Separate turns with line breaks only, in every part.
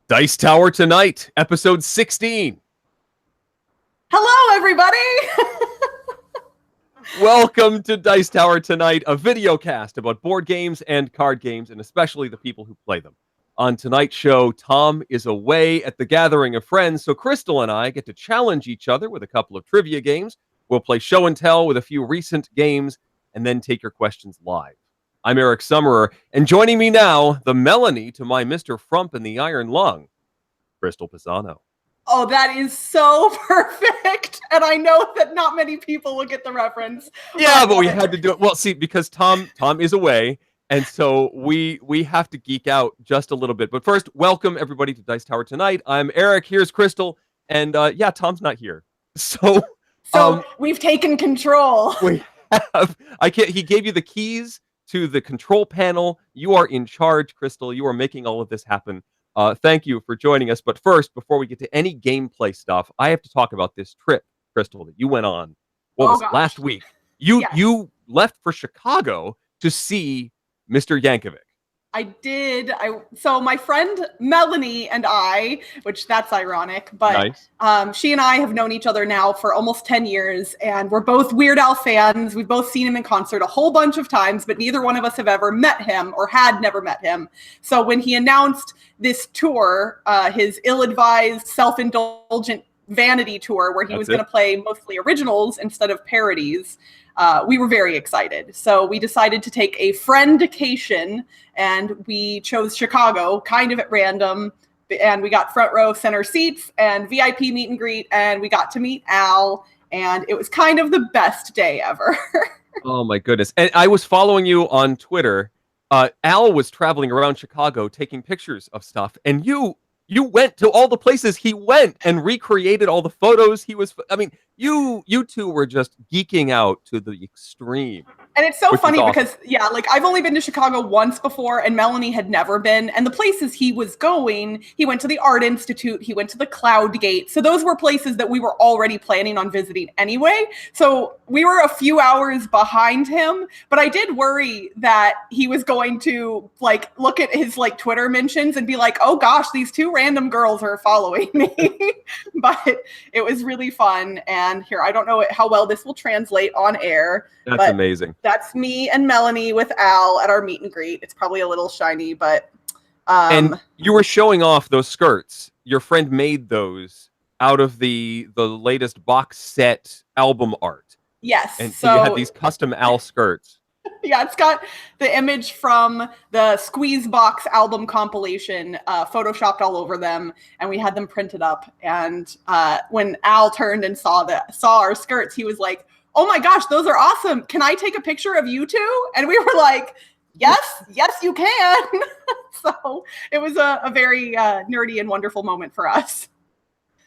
Dice Tower Tonight, episode 16.
Hello, everybody!
Welcome to Dice Tower Tonight, a video cast about board games and card games, and especially the people who play them. On tonight's show, Tom is away at the gathering of friends, so Crystal and I get to challenge each other with a couple of trivia games. We'll play show and tell with a few recent games, and then take your questions live. I'm Eric Summerer, and joining me now, the Melanie to my Mr. Frump and the Iron Lung, Crystal Pisano.
Oh, that is so perfect. And I know that not many people will get the reference.
Yeah, but we had to do it. Well, see, because Tom is away, and so we have to geek out just a little bit. But first, welcome everybody to Dice Tower Tonight. I'm Eric. Here's Crystal, and yeah, Tom's not here, so
we've taken control.
We have. He gave you the keys to the control panel. You are in charge, Crystal. You are making all of this happen. Thank you for joining us. But first, before we get to any gameplay stuff, I have to talk about this trip, Crystal, that you went on. Last week? You left for Chicago to see Mr. Yankovic.
I did. So my friend Melanie and I, which that's ironic, but nice. She and I have known each other now for almost 10 years, and we're both Weird Al fans. We've both seen him in concert a whole bunch of times, but neither one of us have ever met him or had never met him. So when he announced this tour, his ill-advised, self-indulgent vanity tour, where he was going to play mostly originals instead of parodies, we were very excited. So we decided to take a friend-cation, and we chose Chicago kind of at random. And we got front row center seats and VIP meet and greet, and we got to meet Al, and it was kind of the best day ever.
Oh my goodness. And I was following you on Twitter. Al was traveling around Chicago taking pictures of stuff, and you went to all the places he went and recreated all the photos he was. I mean, you two were just geeking out to the extreme.
And it's so funny because, I've only been to Chicago once before, and Melanie had never been. And the places he was going, he went to the Art Institute, he went to the Cloud Gate. So those were places that we were already planning on visiting anyway. So we were a few hours behind him, but I did worry that he was going to look at his Twitter mentions and be like, oh gosh, these two random girls are following me. But it was really fun. And here, I don't know how well this will translate on air.
That's amazing.
That's me and Melanie with Al at our meet and greet. It's probably a little shiny, but...
and you were showing off those skirts. Your friend made those out of the latest box set album art.
Yes.
And so you had these custom Al skirts.
Yeah, it's got the image from the Squeeze Box album compilation photoshopped all over them, and we had them printed up. And when Al turned and saw our skirts, he was like, oh my gosh, those are awesome. Can I take a picture of you two? And we were like, yes, you can. So it was a very nerdy and wonderful moment for us.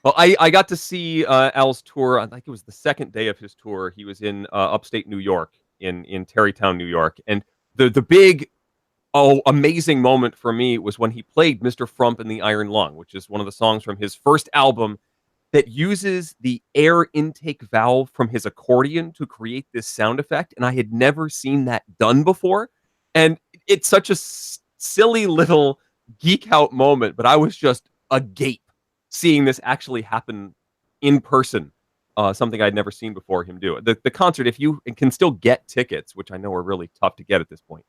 Well, I got to see Al's tour. I think it was the second day of his tour. He was in upstate New York, in Tarrytown, New York. And the big, amazing moment for me was when he played Mr. Frump and the Iron Lung, which is one of the songs from his first album that uses the air intake valve from his accordion to create this sound effect. And I had never seen that done before. And it's such a silly little geek out moment, but I was just agape seeing this actually happen in person. Something I'd never seen before him do. The concert, if you can still get tickets, which I know are really tough to get at this point,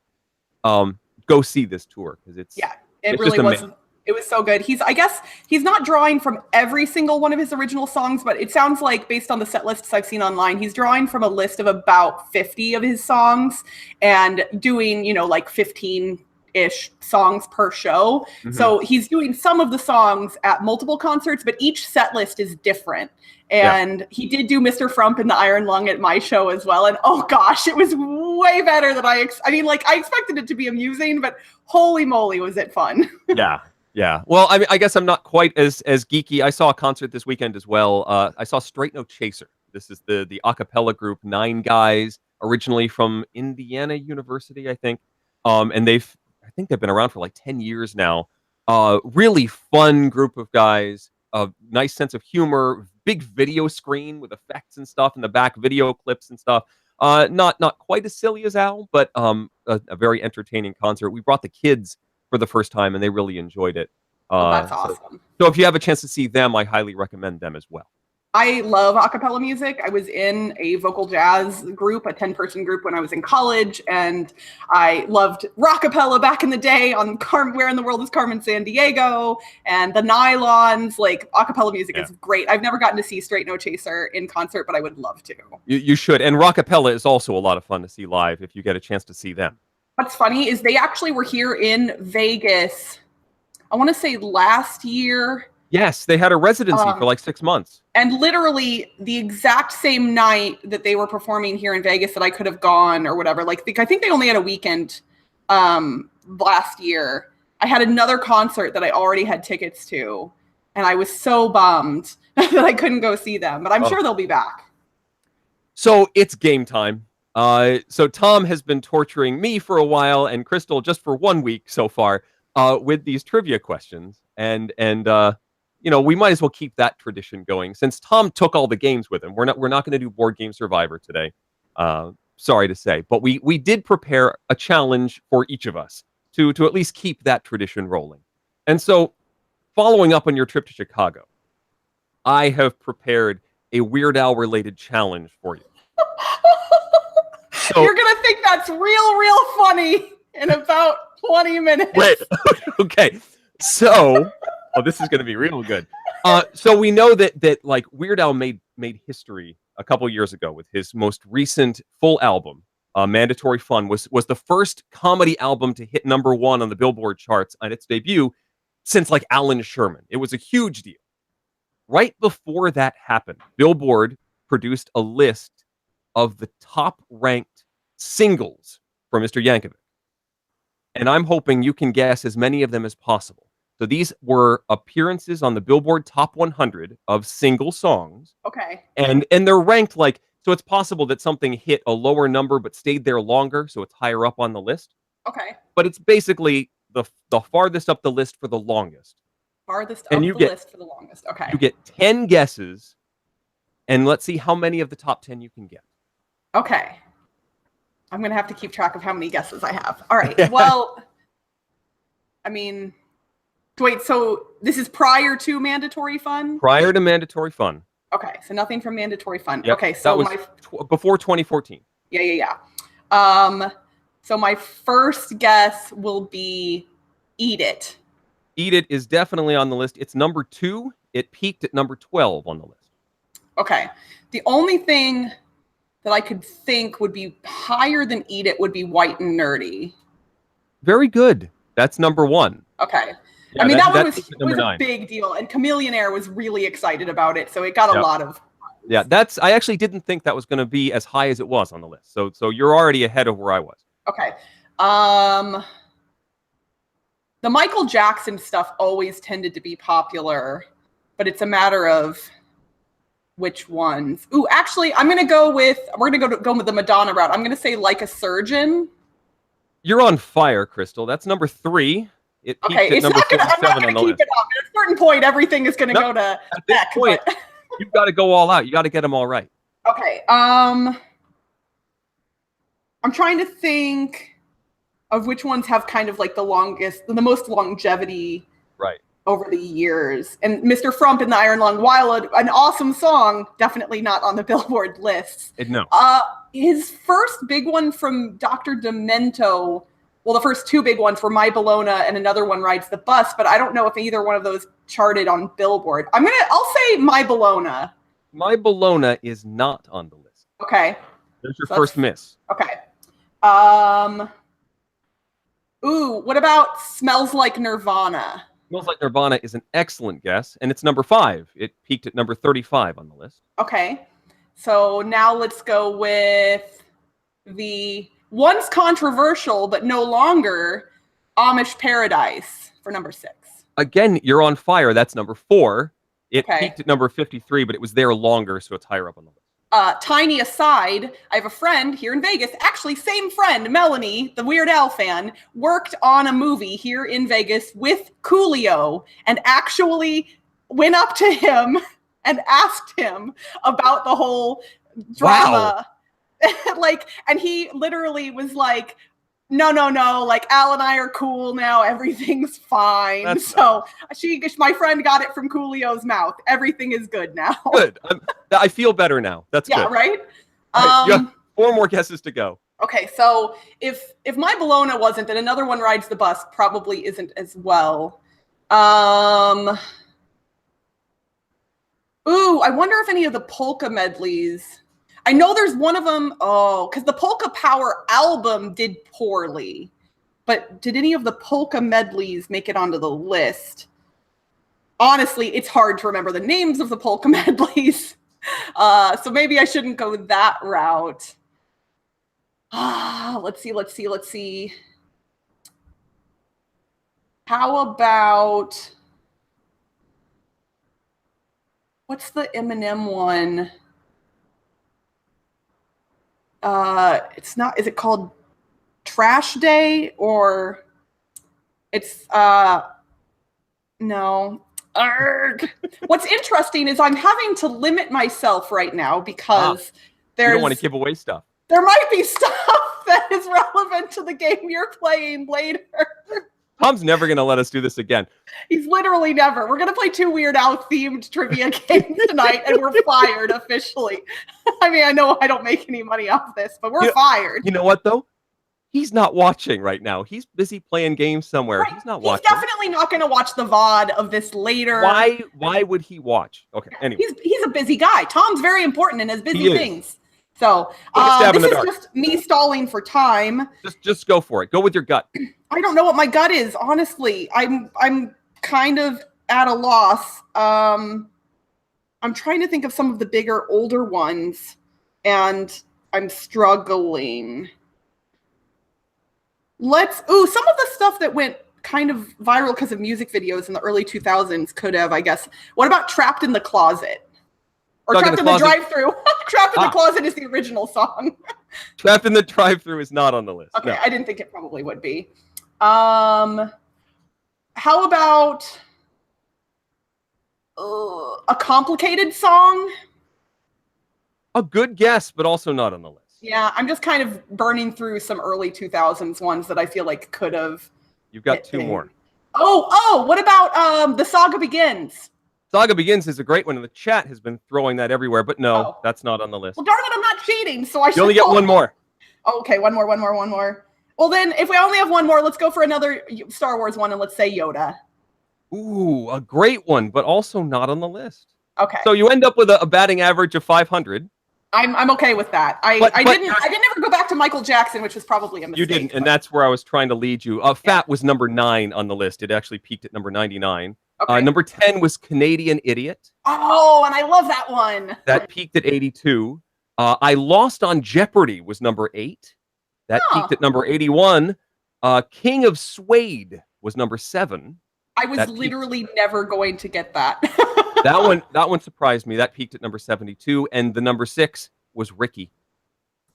go see this tour, because it
really was. It was so good. I guess he's not drawing from every single one of his original songs, but it sounds like, based on the set lists I've seen online, he's drawing from a list of about 50 of his songs and doing, 15-ish songs per show. Mm-hmm. So he's doing some of the songs at multiple concerts, but each set list is different. And he did do Mr. Frump and the Iron Lung at my show as well. And oh gosh, it was way better than I expected it to be amusing, but holy moly, was it fun.
Yeah. Well, I guess I'm not quite as geeky. I saw a concert this weekend as well. I saw Straight No Chaser. This is the a cappella group, 9 guys, originally from Indiana University, I think. And I think they've been around for like 10 years now. Really fun group of guys. Nice sense of humor. Big video screen with effects and stuff in the back, video clips and stuff. Not quite as silly as Al, but a very entertaining concert. We brought the kids for the first time, and they really enjoyed it.
Oh, that's
So,
awesome.
so if you have a chance to see them, I highly recommend them as well.
I love a cappella music. I was in a vocal jazz group, a 10-person group when I was in college, and I loved rockapella back in the day on Where in the World is Carmen Sandiego and the Nylons. Like, a cappella music is great. I've never gotten to see Straight No Chaser in concert, but I would love to.
You should. And rockapella is also a lot of fun to see live if you get a chance to see them.
What's funny is they actually were here in Vegas, I want to say last year.
Yes, they had a residency for like 6 months.
And literally the exact same night that they were performing here in Vegas that I could have gone or whatever. Like, I think they only had a weekend last year. I had another concert that I already had tickets to, and I was so bummed that I couldn't go see them. But I'm sure they'll be back.
So it's game time. So Tom has been torturing me for a while and Crystal just for 1 week so far with these trivia questions. And we might as well keep that tradition going since Tom took all the games with him. We're not going to do Board Game Survivor today. Sorry to say, but we did prepare a challenge for each of us to at least keep that tradition rolling. And so, following up on your trip to Chicago, I have prepared a Weird Al related challenge for you.
So, you're gonna think that's real funny in about 20 minutes.
Wait, okay. So. Oh, this is going to be real good. So we know that like Weird Al made history a couple years ago with his most recent full album, Mandatory Fun, was the first comedy album to hit #1 on the Billboard charts on its debut since like Alan Sherman. It was a huge deal. Right before that happened, Billboard produced a list of the top ranked singles for Mr. Yankovic. And I'm hoping you can guess as many of them as possible. So these were appearances on the Billboard Top 100 of single songs.
Okay.
And they're ranked like, so it's possible that something hit a lower number but stayed there longer, so it's higher up on the list.
Okay.
But it's basically the farthest up the list for the longest.
Farthest up the list for the longest. Okay.
You get 10 guesses, and let's see how many of the top 10 you can get.
Okay. I'm going to have to keep track of how many guesses I have. All right. Well, I mean... Wait, so this is prior to Mandatory Fun?
Prior to Mandatory Fun.
Okay, so nothing from Mandatory Fun.
Yep,
okay, so
that was before 2014.
Yeah. So my first guess will be Eat It.
Eat It is definitely on the list. It's #2. It peaked at #12 on the list.
Okay. The only thing that I could think would be higher than Eat It would be White and Nerdy.
Very good. That's #1.
Okay. Yeah, I mean, that one was a big deal, and Chameleonaire was really excited about it, so it got a lot of...
Yeah, I actually didn't think that was going to be as high as it was on the list, so you're already ahead of where I was.
Okay. The Michael Jackson stuff always tended to be popular, but it's a matter of which ones. Ooh, actually, we're going to go with the Madonna route. I'm going to say Like a Surgeon.
You're on fire, Crystal. That's #3. It peaked at #57 on the list.
It up. At a certain point, everything is going to go to
at this point. You've got to go all out. You got to get them all right.
Okay. I'm trying to think of which ones have kind of like the most longevity over the years. And Mr. Frump and the Iron Lung, while an awesome song, definitely not on the Billboard lists.
No.
His first big one from Dr. Demento, well, the first two big ones were My Bologna and another one, Rides the Bus, but I don't know if either one of those charted on Billboard. I'll say My Bologna.
My Bologna is not on the list.
Okay.
There's your first miss.
Okay. What about Smells Like Nirvana?
Smells Like Nirvana is an excellent guess, and it's #5. It peaked at #35 on the list.
Okay. So now let's go with the once controversial, but no longer, Amish Paradise for #6.
Again, you're on fire. That's #4. It peaked at #53, but it was there longer, so it's higher up on the list.
Tiny aside, I have a friend here in Vegas, actually same friend, Melanie, the Weird Al fan, worked on a movie here in Vegas with Coolio and actually went up to him and asked him about the whole drama. Wow. And he literally was like, No. Like, Al and I are cool now. Everything's fine. My friend got it from Coolio's mouth. Everything is good now.
Good. I feel better now. That's good.
Yeah, right?
You have 4 more guesses to go.
Okay, so if my Bologna wasn't, then Another One Rides the Bus probably isn't as well. Ooh, I wonder if any of the polka medleys. I know there's one of them. Oh, because the Polka Power album did poorly. But did any of the polka medleys make it onto the list? Honestly, it's hard to remember the names of the polka medleys. So maybe I shouldn't go that route. Let's see. How about... What's the Eminem one? It's not, is it called Trash Day or it's, no. Arrgh. What's interesting is I'm having to limit myself right now because
you don't want to give away stuff.
There might be stuff that is relevant to the game you're playing later.
Tom's never going to let us do this again.
He's literally never. We're going to play 2 Weird Al themed trivia games tonight, and we're fired officially. I mean, I know I don't make any money off this, but we're fired.
You know what, though? He's not watching right now. He's busy playing games somewhere. Right. He's not watching.
He's definitely not going to watch the VOD of this later.
Why would he watch? Okay, anyway.
He's a busy guy. Tom's very important and has busy things. So this is just me stalling for time.
Just go for it. Go with your gut.
I don't know what my gut is, honestly. I'm kind of at a loss. I'm trying to think of some of the bigger, older ones, and I'm struggling. Some of the stuff that went kind of viral because of music videos in the early 2000s could have, I guess. What about Trapped in the Closet? Or Trapped in the Drive-Thru. Trapped in the Closet is the original song.
Trapped in the Drive-Thru is not on the list.
Okay, no. I didn't think it probably would be. How about a complicated song?
A good guess, but also not on the list.
Yeah, I'm just kind of burning through some early 2000s ones that I feel like could have.
You've got 2 more.
Oh, what about The Saga Begins?
Saga Begins is a great one, and the chat has been throwing that everywhere, but no, that's not on the list.
Well, darn it, I'm not cheating, so I should.
You only get 1 more.
Oh, okay, one more. Well, then, if we only have 1 more, let's go for another Star Wars one, and let's say Yoda.
Ooh, a great one, but also not on the list.
Okay.
So you end up with a batting average of 500.
I'm okay with that. I didn't ever go back to Michael Jackson, which was probably a mistake.
You didn't, and that's where I was trying to lead you. Fat was number 9 on the list. It actually peaked at number 99. Okay. Number 10 was Canadian Idiot.
Oh, and I love that one.
That peaked at 82. I Lost on Jeopardy was number 8. That peaked at number 81. King of Suede was number 7.
I was literally never going to get that.
That one surprised me. That peaked at number 72. And the number 6 was Ricky.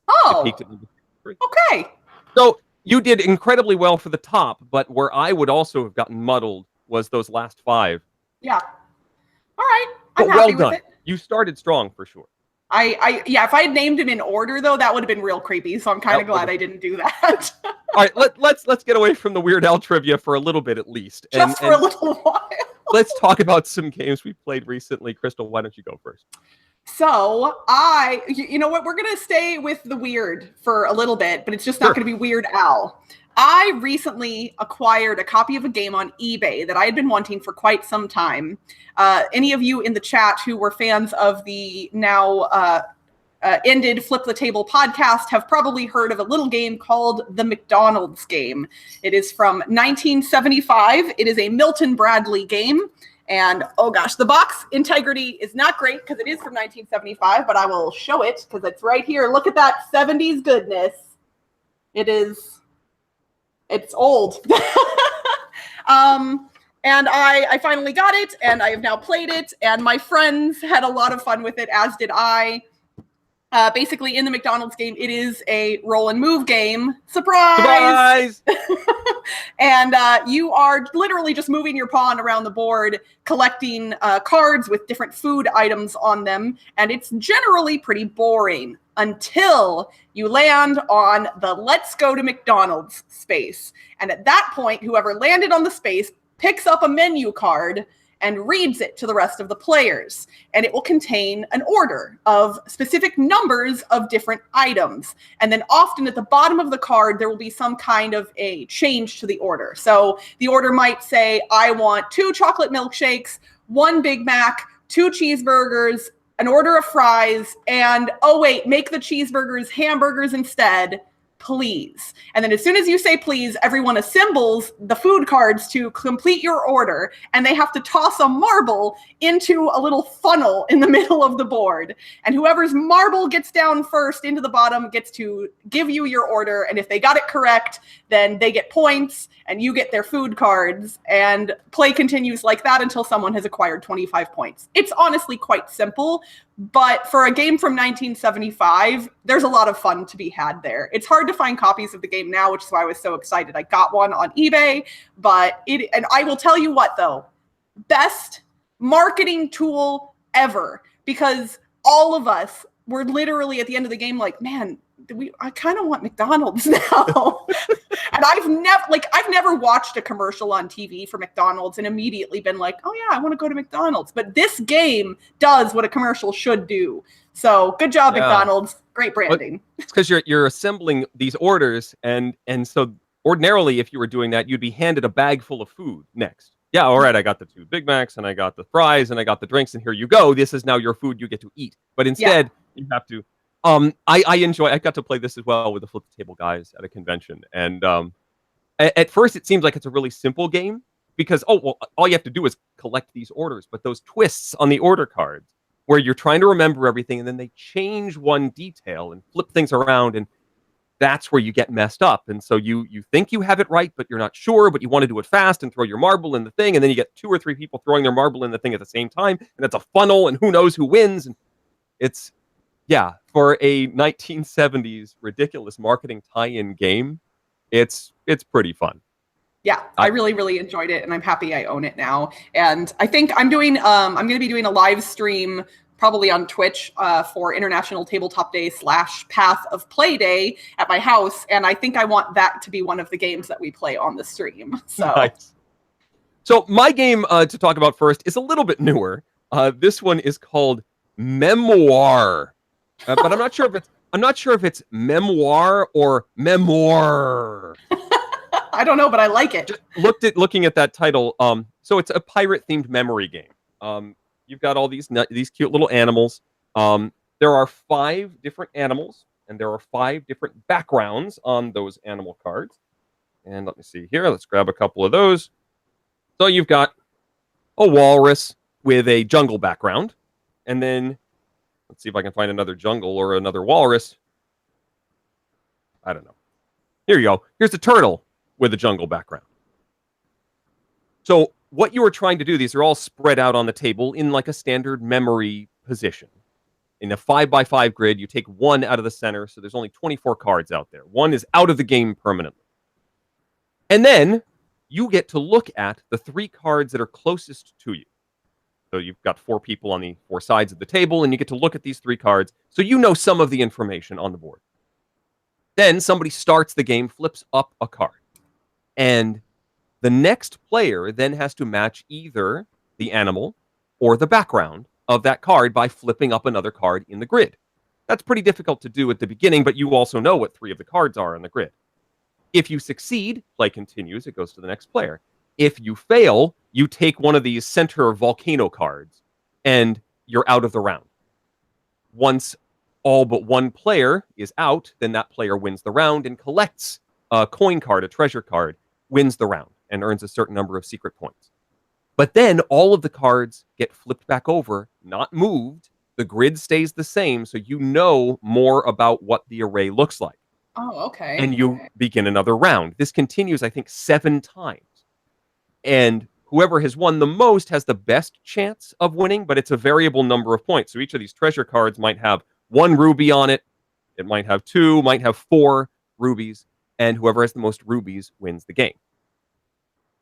Oh.
It peaked at number 3.
Okay.
So you did incredibly well for the top, but where I would also have gotten muddled was those last 5.
Yeah. All right. I'm happy with it.
You started strong for sure.
If I had named them in order though, that would have been real creepy. So I'm kind of glad I didn't do that.
All right, let's get away from the Weird Al trivia for a little bit at least.
Just for a little while.
Let's talk about some games we played recently. Crystal, why don't you go first?
So you know what? We're going to stay with the weird for a little bit, but it's just not going to be Weird Al. I recently acquired a copy of a game on eBay that I had been wanting for quite some time. Any of you in the chat who were fans of the now ended Flip the Table podcast have probably heard of a little game called the McDonald's game. It is from 1975. It is a Milton Bradley game. And oh gosh, the box integrity is not great because it is from 1975, but I will show it because it's right here. Look at that 70s goodness. It's old. And I finally got it, and I have now played it, and my friends had a lot of fun with it, as did I. Basically, in the McDonald's game, it is a roll and move game. Surprise! And you are literally just moving your pawn around the board, collecting cards with different food items on them, and it's generally pretty boring. until you land on the let's go to McDonald's space. And at that point, whoever landed on the space picks up a menu card and reads it to the rest of the players. And it will contain an order of specific numbers of different items. And then often at the bottom of the card, there will be some kind of a change to the order. So the order might say, I want 2 chocolate milkshakes, 1 Big Mac, 2 cheeseburgers, an order of fries, and, oh wait, make the cheeseburgers hamburgers instead, please. And then as soon as you say please, everyone assembles the food cards to complete your order, and they have to toss a marble into a little funnel in the middle of the board. And whoever's marble gets down first into the bottom gets to give you your order, and if they got it correct, then they get points, and you get their food cards, and play continues like that until someone has acquired 25 points. It's honestly quite simple, but for a game from 1975, there's a lot of fun to be had there. It's hard to find copies of the game now, which is why I was so excited. I got one on eBay, and I will tell you what, though, best marketing tool ever, because all of us were literally at the end of the game like, man, I kind of want McDonald's now. And I've never watched a commercial on TV for McDonald's and immediately been like, oh yeah, I want to go to McDonald's. But this game does what a commercial should do. So good job, McDonald's. Great branding.
But it's because you're assembling these orders, and so ordinarily, if you were doing that, you'd be handed a bag full of food next. Yeah, all right, I got the 2 Big Macs, and I got the fries, and I got the drinks, and here you go. This is now your food you get to eat. But instead, you have to. I got to play this as well with the Flip the Table guys at a convention, and at first it seems like it's a really simple game because all you have to do is collect these orders, but those twists on the order cards where you're trying to remember everything and then they change one detail and flip things around, and that's where you get messed up. And so you think you have it right, but you're not sure, but you want to do it fast and throw your marble in the thing, and then you get 2 or 3 people throwing their marble in the thing at the same time, and it's a funnel, and who knows who wins. And it's for a 1970s ridiculous marketing tie-in game, it's pretty fun.
Yeah, I really, really enjoyed it, and I'm happy I own it now. And I think I'm going to be doing a live stream probably on Twitch for International Tabletop Day / Path of Play Day at my house, and I think I want that to be one of the games that we play on the stream. So,
nice. So my game to talk about first is a little bit newer. This one is called Memoir. But I'm not sure if it's memoir or memoir.
I don't know, but I like it.
Just looking at that title. So it's a pirate-themed memory game. You've got all these cute little animals. There are 5 different animals, and there are 5 different backgrounds on those animal cards. And let me see here. Let's grab a couple of those. So you've got a walrus with a jungle background, and then let's see if I can find another jungle or another walrus. I don't know. Here you go. Here's a turtle with a jungle background. So what you are trying to do, these are all spread out on the table in like a standard memory position. In a 5x5 grid, you take 1 out of the center, so there's only 24 cards out there. 1 is out of the game permanently. And then you get to look at the 3 cards that are closest to you. So you've got 4 people on the 4 sides of the table, and you get to look at these 3 cards, so you know some of the information on the board. Then somebody starts the game, flips up a card. And the next player then has to match either the animal or the background of that card by flipping up another card in the grid. That's pretty difficult to do at the beginning, but you also know what 3 of the cards are in the grid. If you succeed, play continues, it goes to the next player. If you fail, you take one of these center volcano cards, and you're out of the round. Once all but 1 player is out, then that player wins the round and collects a coin card, a treasure card, wins the round, and earns a certain number of secret points. But then all of the cards get flipped back over, not moved. The grid stays the same, so you know more about what the array looks like.
Oh, okay.
And you begin another round. This continues, I think, 7 times. And whoever has won the most has the best chance of winning, but it's a variable number of points. So each of these treasure cards might have 1 ruby on it. It might have 2, might have 4 rubies. And whoever has the most rubies wins the game.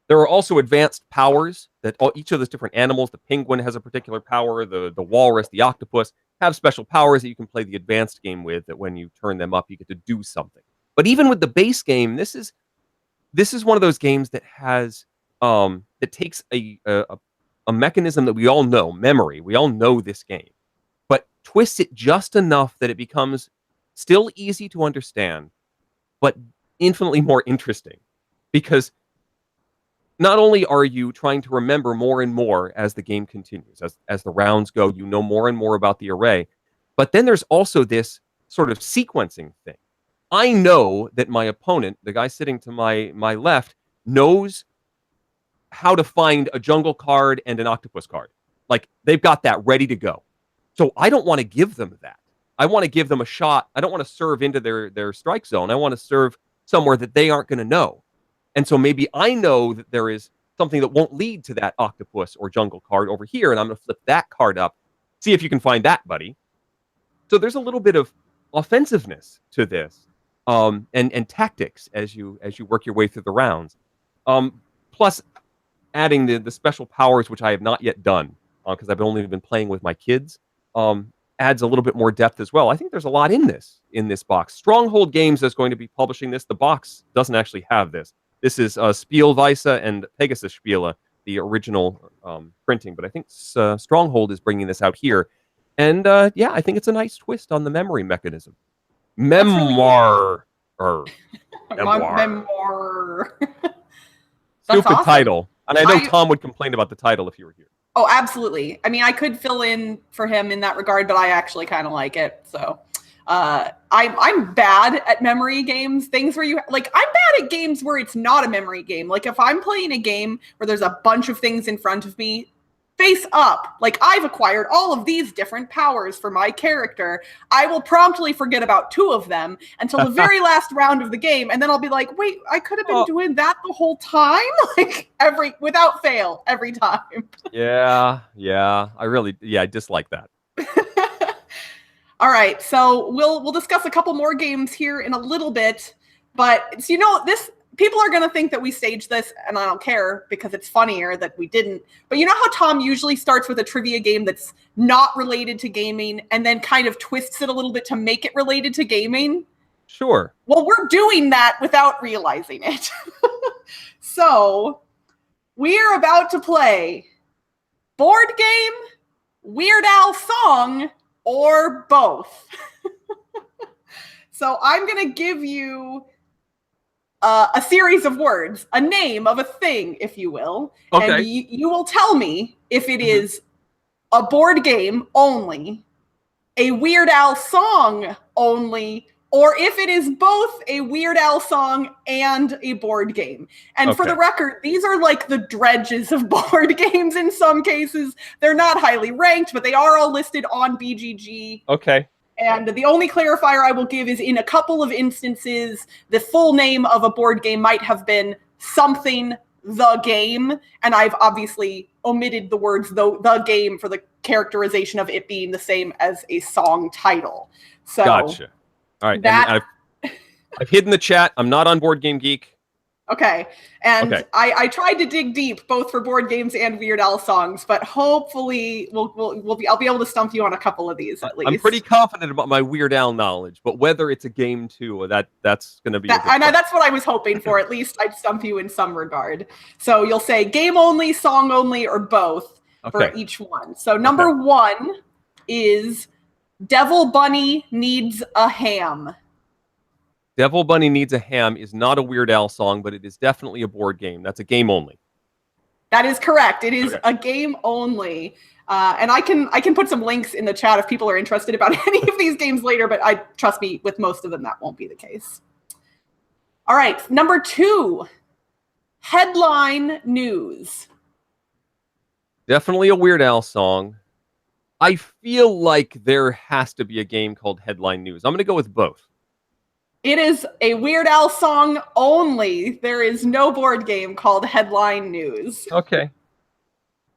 There are also advanced powers that each of those different animals, the penguin has a particular power, the walrus, the octopus, have special powers that you can play the advanced game with, that when you turn them up, you get to do something. But even with the base game, this is one of those games that has that takes a mechanism that we all know, memory. We all know this game, but twists it just enough that it becomes still easy to understand, but infinitely more interesting. Because not only are you trying to remember more and more as the game continues, as the rounds go, you know more and more about the array, but then there's also this sort of sequencing thing. I know that my opponent, the guy sitting to my left, knows how to find a jungle card and an octopus card. Like, they've got that ready to go. So I don't want to give them that. I want to give them a shot. I don't want to serve into their strike zone. I want to serve somewhere that they aren't going to know. And so maybe I know that there is something that won't lead to that octopus or jungle card over here, and I'm going to flip that card up. See if you can find that, buddy. So there's a little bit of offensiveness to this, and tactics as you work your way through the rounds. Plus, adding the special powers, which I have not yet done because I've only been playing with my kids, adds a little bit more depth as well. I think there's a lot in this box. Stronghold Games is going to be publishing this. The box doesn't actually have this. This is Spielweise and Pegasus Spiele, the original printing, but I think Stronghold is bringing this out here. And yeah, I think it's a nice twist on the memory mechanism. Memoir.
Memoir.
Stupid
awesome.
Title. And I know Tom would complain about the title if you were here.
Oh, absolutely. I mean, I could fill in for him in that regard, but I actually kind of like it. So I'm bad at memory games, things where I'm bad at games where it's not a memory game. Like, if I'm playing a game where there's a bunch of things in front of me, face up, like, I've acquired all of these different powers for my character, I will promptly forget about 2 of them until the very last round of the game, and then I'll be like, wait, I could have been doing that the whole time? Like, without fail, every time.
Yeah, I dislike that.
All right, so we'll discuss a couple more games here in a little bit, but this people are going to think that we staged this, and I don't care because it's funnier that we didn't. But you know how Tom usually starts with a trivia game that's not related to gaming and then kind of twists it a little bit to make it related to gaming?
Sure.
Well, we're doing that without realizing it. So we're about to play board game, Weird Al song, or both. So I'm going to give you a series of words, a name of a thing, if you will. Okay. And you will tell me if it is a board game only, a Weird Al song only, or if it is both a Weird Al song and a board game. And for the record, these are like the dredges of board games in some cases. They're not highly ranked, but they are all listed on BGG.
Okay.
And the only clarifier I will give is, in a couple of instances, the full name of a board game might have been something the game, and I've obviously omitted the words the game for the characterization of it being the same as a song title. So
gotcha. All right. I've hidden the chat. I'm not on Board Game Geek.
Okay. And I tried to dig deep both for board games and Weird Al songs, but hopefully I'll be able to stump you on a couple of these at least.
I'm pretty confident about my Weird Al knowledge, but whether it's a game too, that's going to be.
That's what I was hoping for. At least I'd stump you in some regard. So you'll say game only, song only, or both for each one. So number 1 is Devil Bunny Needs a Ham.
Devil Bunny Needs a Ham is not a Weird Al song, but it is definitely a board game. That's a game only.
That is correct. It is a game only. And I can put some links in the chat if people are interested about any of these games later, but trust me, with most of them, that won't be the case. All right, number 2, headline news.
Definitely a Weird Al song. I feel like there has to be a game called Headline News. I'm going to go with both.
It is a Weird Al song only. There is no board game called Headline News.
Okay.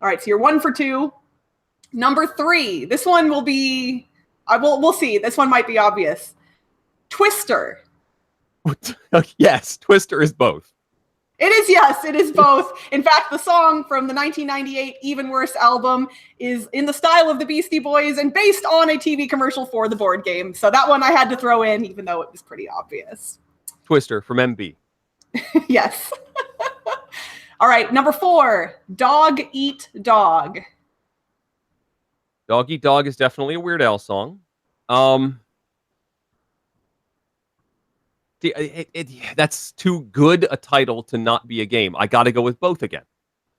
All right, so you're 1 for 2. Number 3. This one will be... we'll see. This one might be obvious. Twister.
Yes, Twister is both.
It is, yes, it is both. In fact, the song from the 1998 Even Worse album is in the style of the Beastie Boys and based on a TV commercial for the board game. So that one I had to throw in, even though it was pretty obvious.
Twister from MB.
Yes. All right, number 4, Dog Eat Dog.
Dog Eat Dog is definitely a Weird Al song. That's too good a title to not be a game. I got to go with both again.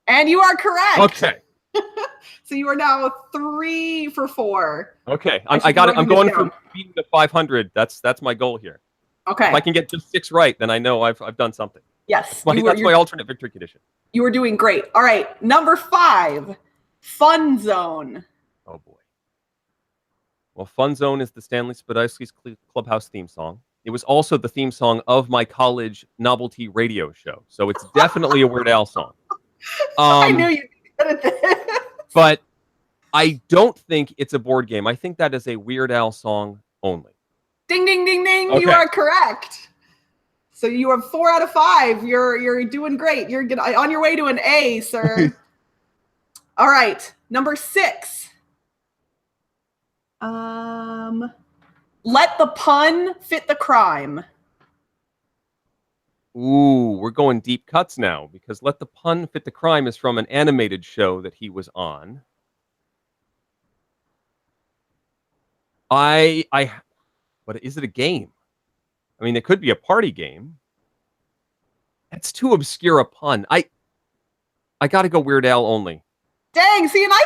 And you are correct.
Okay.
So you are now 3 for 4.
Okay. I got it. I'm going for beating the 500. That's my goal here.
Okay.
If I can get just 6 right, then I know I've done something.
Yes.
That's my alternate victory condition.
You were doing great. All right. Number 5, Fun Zone.
Oh, boy. Well, Fun Zone is the Stanley Spadowski's Clubhouse theme song. It was also the theme song of my college novelty radio show. So it's definitely a Weird Al song.
I knew you'd be good at this.
But I don't think it's a board game. I think that is a Weird Al song only.
Ding, ding, ding, ding.
Okay.
You are correct. So you have 4 out of 5. You're doing great. You're on your way to an A, sir. All right. Number 6. Let the pun fit the crime.
Ooh, we're going deep cuts now because Let the Pun Fit the Crime is from an animated show that he was on. But is it a game? I mean, it could be a party game. That's too obscure a pun. I got to go Weird Al only.
Dang, see, and I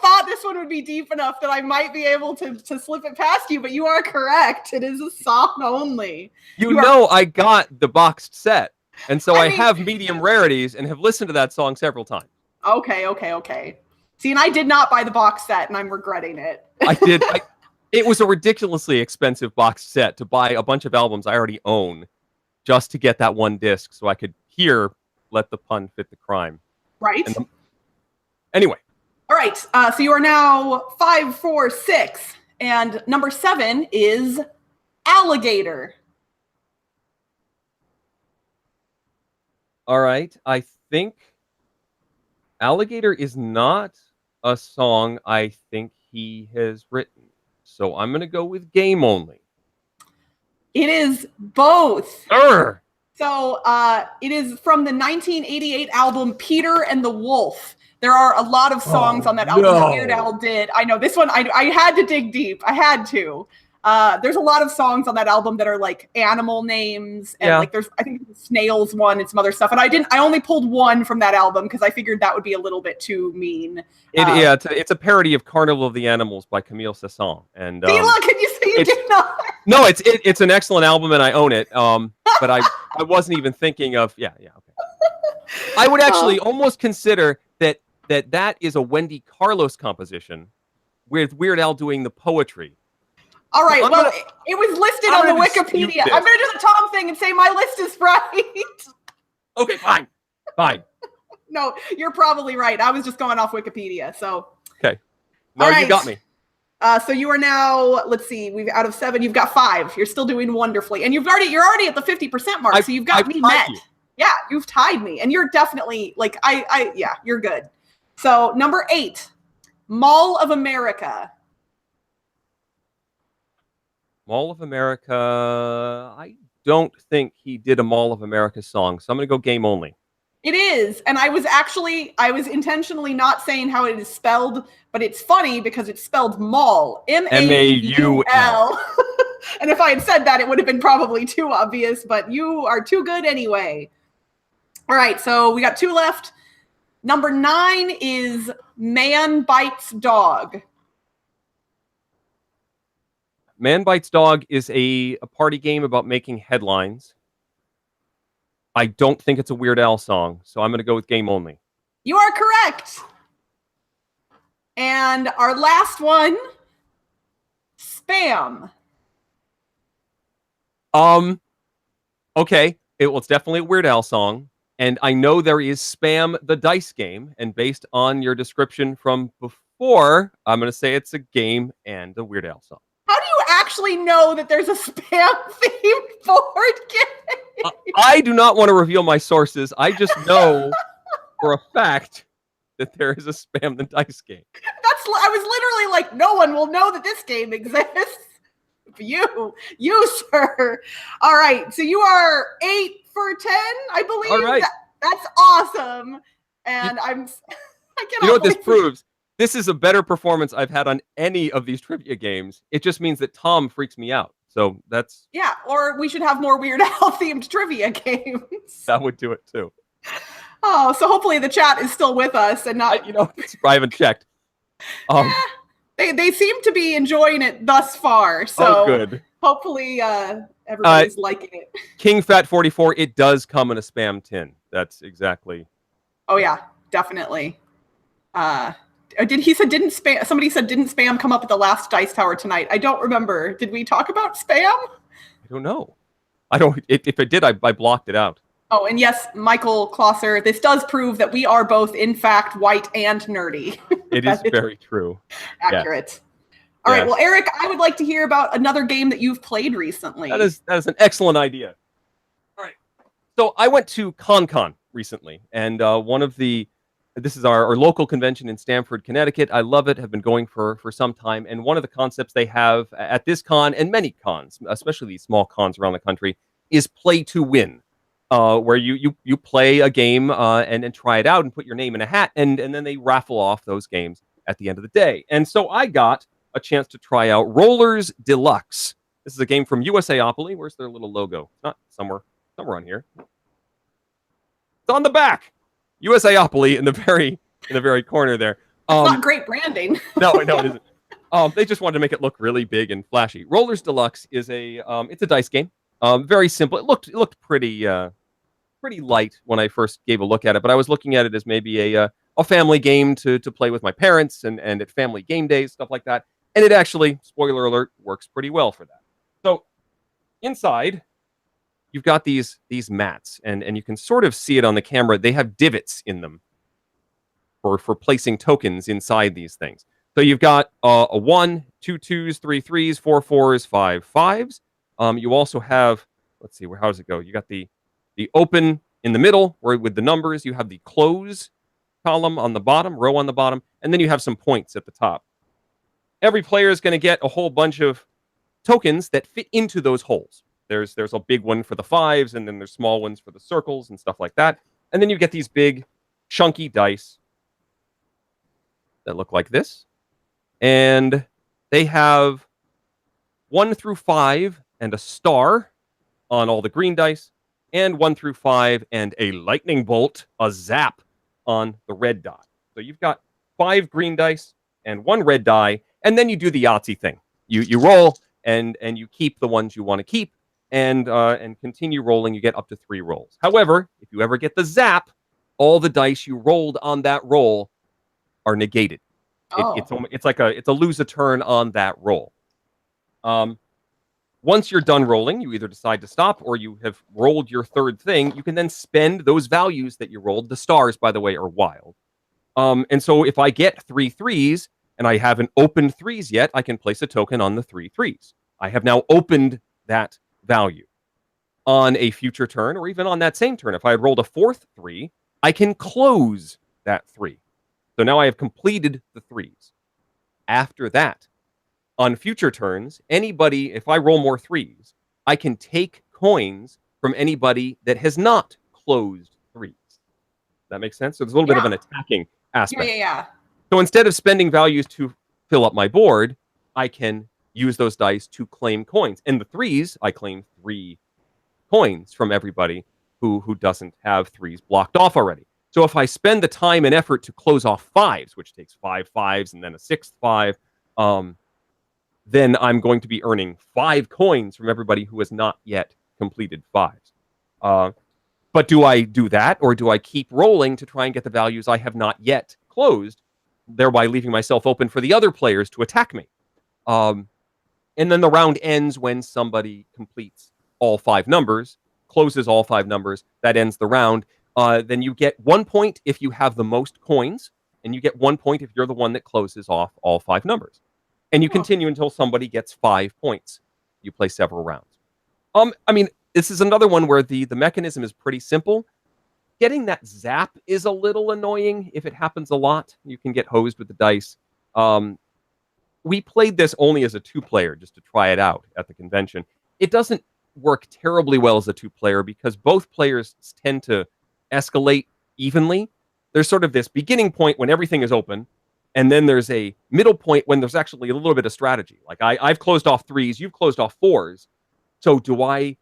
thought this one would be deep enough that I might be able to slip it past you, but you are correct. It is a song only.
You know I got the boxed set, and so I have medium rarities and have listened to that song several times.
Okay. See, and I did not buy the box set, and I'm regretting it.
I did. It was a ridiculously expensive boxed set to buy a bunch of albums I already own just to get that one disc so I could hear Let the Pun Fit the Crime.
Right.
Anyway.
All right. So you are now 5, 4, 6. And number 7 is Alligator.
All right. I think Alligator is not a song I think he has written. So I'm going to go with game only.
It is both.
Urgh.
So it is from the 1988 album Peter and the Wolf. There are a lot of songs on that album that Weird Al did. I know this one, I had to dig deep. I had to. There's a lot of songs on that album that are like animal names. And like there's, I think there's Snails one and some other stuff. And I only pulled one from that album because I figured that would be a little bit too mean.
It's a parody of Carnival of the Animals by Camille Saint-Saëns. And
see, look, can you see you did not?
No, it's an excellent album and I own it. But I wasn't even thinking of, okay. I would actually almost consider that is a Wendy Carlos composition with Weird Al doing the poetry.
All right, it was listed on the Wikipedia. I'm going to do the Tom thing and say my list is right.
Okay, fine.
No, you're probably right. I was just going off Wikipedia, so.
Okay. No, you got me.
So you are now, let's see, we've out of 7, you've got 5. You're still doing wonderfully. And you're already at the 50% mark, so you've got me met. Yeah, you've tied me. And you're definitely, like, you're good. So number 8, Mall of America.
Mall of America, I don't think he did a Mall of America song, so I'm going to go game only.
It is, and I was intentionally not saying how it is spelled, but it's funny because it's spelled mall, M-A-U-L. And if I had said that, it would have been probably too obvious, but you are too good anyway. All right, so we got 2 left. Number 9 is Man Bites Dog.
Man Bites Dog is a party game about making headlines. I don't think it's a Weird Al song, so I'm going to go with game only.
You are correct. And our last one, Spam.
Okay. It's definitely a Weird Al song. And I know there is Spam the Dice game. And based on your description from before, I'm going to say it's a game and a Weird Al song.
How do you actually know that there's a spam-themed board game?
I do not want to reveal my sources. I just know for a fact that there is a Spam the Dice game.
I was literally like, no one will know that this game exists. You, sir. All right, so you are 8 for 10, I believe.
All right.
That's awesome. And I cannot.
You know what this proves? This is a better performance I've had on any of these trivia games. It just means that Tom freaks me out. So that's...
Yeah, or we should have more Weird Al themed trivia games.
That would do it too.
Oh, so hopefully the chat is still with us and not...
I haven't checked.
They seem to be enjoying it thus far. So
good.
Hopefully everybody's liking it.
King Fat 44, it does come in a Spam tin. That's exactly...
Oh, yeah, definitely. Somebody said didn't spam come up at the last Dice Tower tonight? I don't remember. Did we talk about spam?
I don't know. If it did, I blocked it out.
Oh, and yes, Michael Klosser, this does prove that we are both, in fact, white and nerdy.
It is very true.
Accurate. Yes. All right, well, Eric, I would like to hear about another game that you've played recently.
That is an excellent idea. All right. So I went to ConCon recently, and this is our local convention in Stamford, Connecticut. I love it, have been going for some time. And one of the concepts they have at this con and many cons, especially these small cons around the country, is play to win, where you play a game and try it out and put your name in a hat, and then they raffle off those games at the end of the day. And so I got a chance to try out Rollers Deluxe. This is a game from USAopoly. Where's their little logo? It's not somewhere on here. It's on the back. USAopoly in the very corner there.
It's not great branding.
No, it isn't. They just wanted to make it look really big and flashy. Rollers Deluxe is it's a dice game. Very simple. It looked pretty light when I first gave a look at it, but I was looking at it as maybe a family game to play with my parents and at family game days, stuff like that. And it actually, spoiler alert, works pretty well for that. So inside, you've got these mats, and you can sort of see it on the camera. They have divots in them for placing tokens inside these things. So you've got a 1, 2 2s, 3 3s, 4 4s, 5 5s. You also have, let's see, how does it go? You got the open in the middle, where with the numbers. You have the close column on the bottom, row on the bottom, and then you have some points at the top. Every player is going to get a whole bunch of tokens that fit into those holes. There's a big one for the 5s, and then there's small ones for the circles and stuff like that. And then you get these big, chunky dice that look like this. And they have 1 through 5 and a star on all the green dice, and 1 through 5 and a lightning bolt, a zap, on the red die. So you've got 5 green dice and 1 red die, and then you do the Yahtzee thing. You roll, and you keep the ones you want to keep, and continue rolling. You get up to 3 rolls. However, if you ever get the zap, all the dice you rolled on that roll are negated. It's like a lose a turn on that roll. Once you're done rolling, you either decide to stop or you have rolled your 3rd thing. You can then spend those values that you rolled. The stars, by the way, are wild. And so if I get 3 3s and I haven't opened 3s yet, I can place a token on the 3 3s. I have now opened that value. On a future turn, or even on that same turn, if I had rolled a 4th 3, I can close that 3. So now I have completed the 3s. After that, on future turns, anybody, if I roll more 3s, I can take coins from anybody that has not closed 3s. That makes sense? So there's a little bit of an attacking aspect.
Yeah.
So instead of spending values to fill up my board, I can use those dice to claim coins. And the 3s, I claim 3 coins from everybody who doesn't have 3s blocked off already. So if I spend the time and effort to close off 5s, which takes 5 5s and then a 6th 5, then I'm going to be earning 5 coins from everybody who has not yet completed 5s. But do I do that, or do I keep rolling to try and get the values I have not yet closed, thereby leaving myself open for the other players to attack me? And then the round ends when somebody completes all 5 numbers, closes all 5 numbers. That ends the round. Then you get 1 point if you have the most coins, and you get 1 point if you're the one that closes off all 5 numbers. And you continue until somebody gets 5 points. You play several rounds. I mean, this is another one where the mechanism is pretty simple. Getting that zap is a little annoying if it happens a lot. You can get hosed with the dice. We played this only as a 2-player just to try it out at the convention. It doesn't work terribly well as a 2-player because both players tend to escalate evenly. There's sort of this beginning point when everything is open, and then there's a middle point when there's actually a little bit of strategy. Like I've closed off 3s, you've closed off 4s. So do I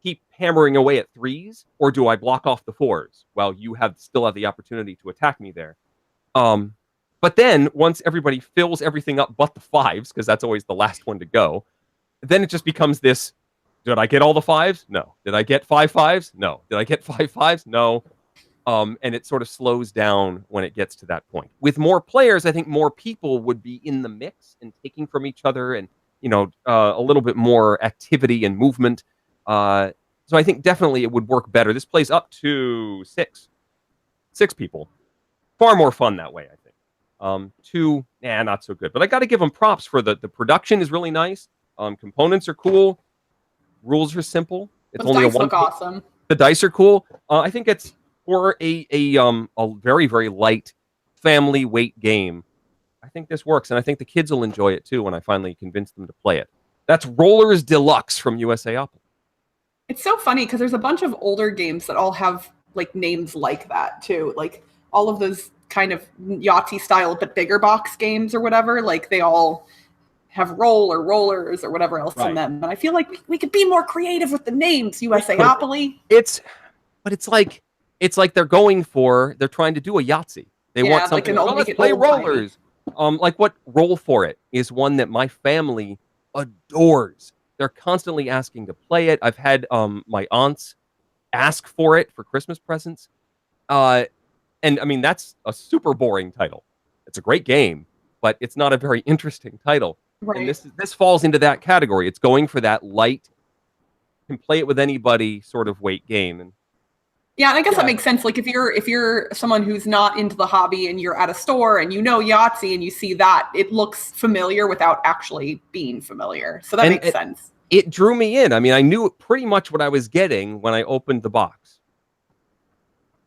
keep hammering away at 3s, or do I block off the 4s? Well, you still have the opportunity to attack me there. But then once everybody fills everything up but the 5s, because that's always the last one to go, then it just becomes this: did I get all the 5s? No. Did I get 5 5s? No. Did I get 5 5s? No. And it sort of slows down when it gets to that point. With more players, I think more people would be in the mix and taking from each other, and a little bit more activity and movement. So I think definitely it would work better. This plays up to 6 people. Far more fun that way, I think. 2, not so good. But I got to give them props for the production is really nice. Components are cool. Rules are simple. It's only
dice look awesome.
The dice are cool. I think it's for a very, very light family weight game. I think this works, and I think the kids will enjoy it too when I finally convince them to play it. That's Rollers Deluxe from USAopoly.
It's so funny because there's a bunch of older games that all have like names like that too. Like all of those kind of Yahtzee style but bigger box games or whatever, like they all have roll or rollers or whatever else in them. And I feel like we could be more creative with the names, USAopoly.
It's like they're trying to do a Yahtzee. They want something like, let's play rollers. Like what Roll For It is one that my family adores. They're constantly asking to play it. I've had my aunts ask for it for Christmas presents. And I mean, that's a super boring title. It's a great game, but it's not a very interesting title. Right. And this falls into that category. It's going for that light, can play it with anybody sort of weight game. And
yeah, and I guess that makes sense. Like if you're someone who's not into the hobby and you're at a store and Yahtzee and you see that, it looks familiar without actually being familiar. So that makes sense.
It drew me in. I mean, I knew pretty much what I was getting when I opened the box.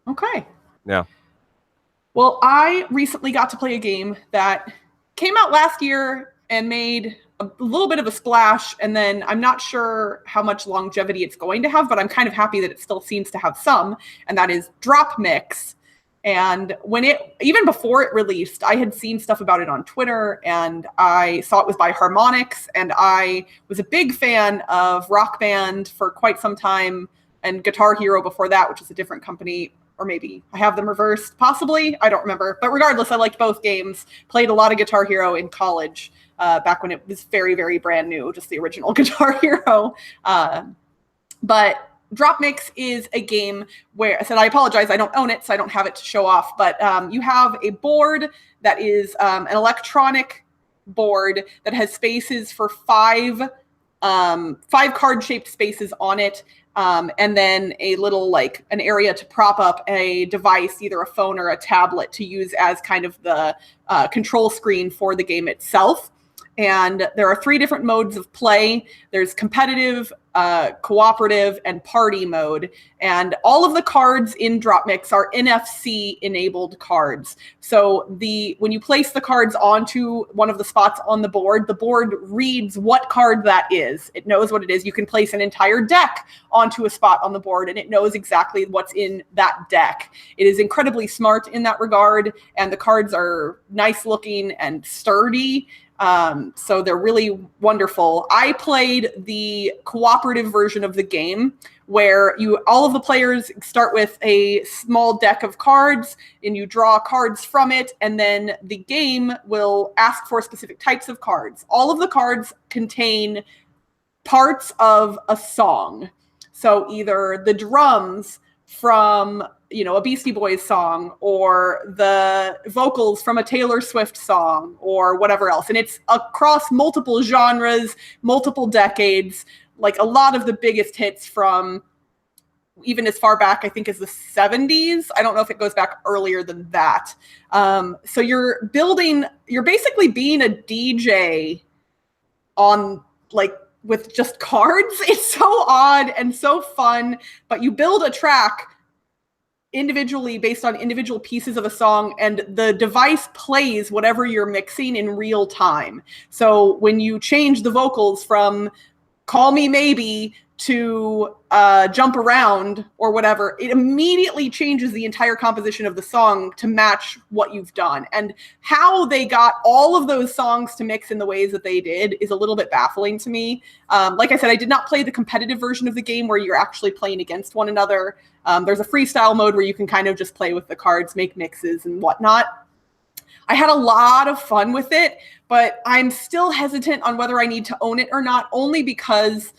Okay.
Yeah.
Well, I recently got to play a game that came out last year and made a little bit of a splash, and then I'm not sure how much longevity it's going to have, but I'm kind of happy that it still seems to have some, and that is Drop Mix. And even before it released, I had seen stuff about it on Twitter, and I saw it was by Harmonix, and I was a big fan of Rock Band for quite some time, and Guitar Hero before that, which is a different company. Or maybe I have them reversed, possibly. I don't remember. But regardless, I liked both games. Played a lot of Guitar Hero in college, back when it was very, very brand new, just the original Guitar Hero. But Drop Mix is a game where, I said, I apologize, I don't own it, so I don't have it to show off. But you have a board that is an electronic board that has spaces for 5 card-shaped spaces on it. And then a little an area to prop up a device, either a phone or a tablet, to use as kind of the control screen for the game itself. And there are 3 different modes of play. There's competitive, cooperative, and party mode. And all of the cards in Drop Mix are NFC-enabled cards. So when you place the cards onto one of the spots on the board reads what card that is. It knows what it is. You can place an entire deck onto a spot on the board, and it knows exactly what's in that deck. It is incredibly smart in that regard, and the cards are nice-looking and sturdy. So they're really wonderful. I played the cooperative version of the game where all of the players start with a small deck of cards and you draw cards from it, and then the game will ask for specific types of cards. All of the cards contain parts of a song. So either the drums from a Beastie Boys song, or the vocals from a Taylor Swift song, or whatever else. And it's across multiple genres, multiple decades, like a lot of the biggest hits from even as far back, I think, as the 70s. I don't know if it goes back earlier than that. So you're basically being a DJ on like with just cards. It's so odd and so fun, but you build a track individually based on individual pieces of a song, and the device plays whatever you're mixing in real time. So when you change the vocals from Call Me Maybe to Jump Around or whatever, it immediately changes the entire composition of the song to match what you've done. And how they got all of those songs to mix in the ways that they did is a little bit baffling to me. Like I said, I did not play the competitive version of the game where you're actually playing against one another. There's a freestyle mode where you can kind of just play with the cards, make mixes and whatnot. I had a lot of fun with it, but I'm still hesitant on whether I need to own it or not, only because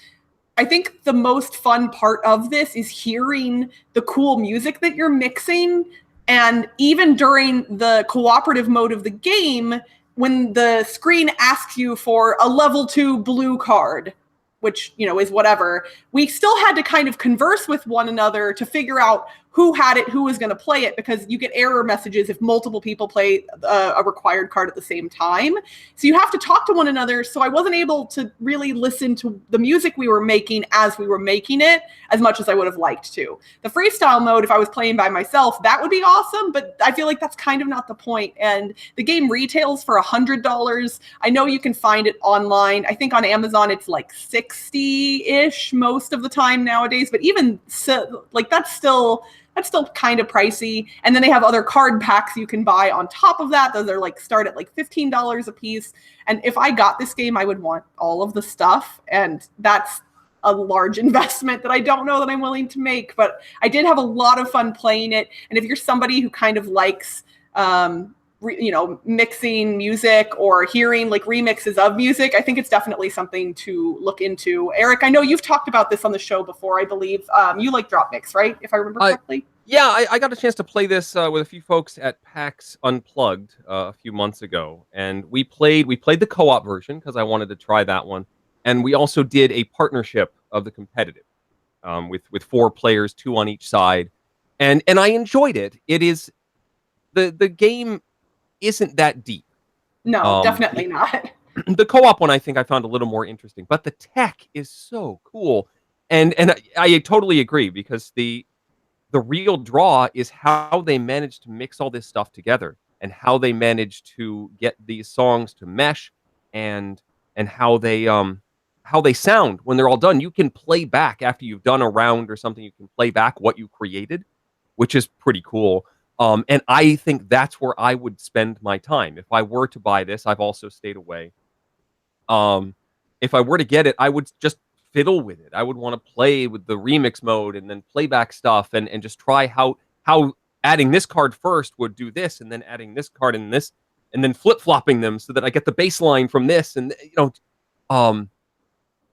I think the most fun part of this is hearing the cool music that you're mixing. And even during the cooperative mode of the game, when the screen asks you for a level 2 blue card, which, is whatever, we still had to kind of converse with one another to figure out who had it, who was going to play it, because you get error messages if multiple people play a required card at the same time. So you have to talk to one another. So I wasn't able to really listen to the music we were making as we were making it as much as I would have liked to. The freestyle mode, if I was playing by myself, that would be awesome, but I feel like that's kind of not the point. And the game retails for $100. I know you can find it online. I think on Amazon it's like $60-ish most of the time nowadays, but even so, like that's still kind of pricey. And then they have other card packs you can buy on top of that. Those are like start at like $15 a piece. And if I got this game, I would want all of the stuff. And that's a large investment that I don't know that I'm willing to make. But I did have a lot of fun playing it. And if you're somebody who kind of likes mixing music or hearing like remixes of music, I think it's definitely something to look into. Eric, I know you've talked about this on the show before, I believe. You like drop mix, right? If I remember correctly.
Yeah, I got a chance to play this with a few folks at PAX Unplugged a few months ago, and we played the co-op version because I wanted to try that one, and we also did a partnership of the competitive with 4 players, 2 on each side, and I enjoyed it. It is the game isn't that deep.
No, definitely not.
The co-op one I think I found a little more interesting, but the tech is so cool, and I totally agree, because the real draw is how they managed to mix all this stuff together, and how they managed to get these songs to mesh, and how they sound when they're all done. You can play back after you've done a round or something. You can play back what you created, which is pretty cool. And I think that's where I would spend my time. If I were to buy this, I've also stayed away. If I were to get it, I would just fiddle with it. I would want to play with the remix mode and then playback stuff, and just try how adding this card first would do this, and then adding this card and this, and then flip-flopping them so that I get the bass line from this. And,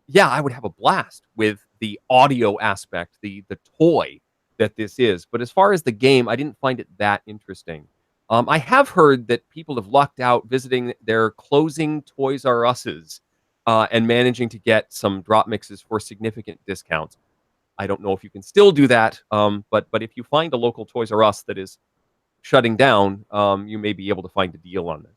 yeah, I would have a blast with the audio aspect, the toy that this is. But as far as the game, I didn't find it that interesting. I have heard that people have lucked out visiting their closing Toys R Us's and managing to get some drop mixes for significant discounts. I don't know if you can still do that, but if you find a local Toys R Us that is shutting down, you may be able to find a deal on this.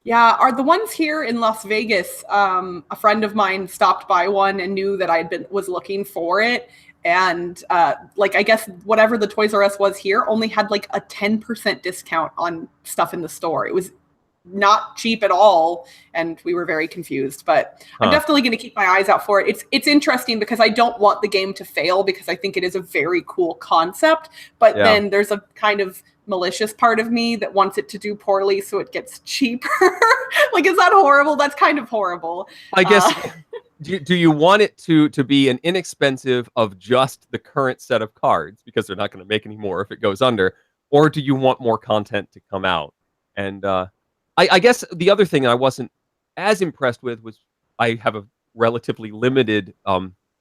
Yeah, are the ones here in Las Vegas? A friend of mine stopped by one and knew that was looking for it, and I guess whatever the Toys R Us was here only had like a 10% discount on stuff in the store. It was not cheap at all, and we were very confused. But I'm definitely going to keep my eyes out for it. It's interesting because I don't want the game to fail, because I think it is a very cool concept. But then there's a kind of malicious part of me that wants it to do poorly so it gets cheaper. Like, is that horrible? That's kind of horrible.
I guess. Do you want it to be an inexpensive of just the current set of cards, because they're not going to make any more if it goes under, or do you want more content to come out? And I guess the other thing I wasn't as impressed with was I have a relatively limited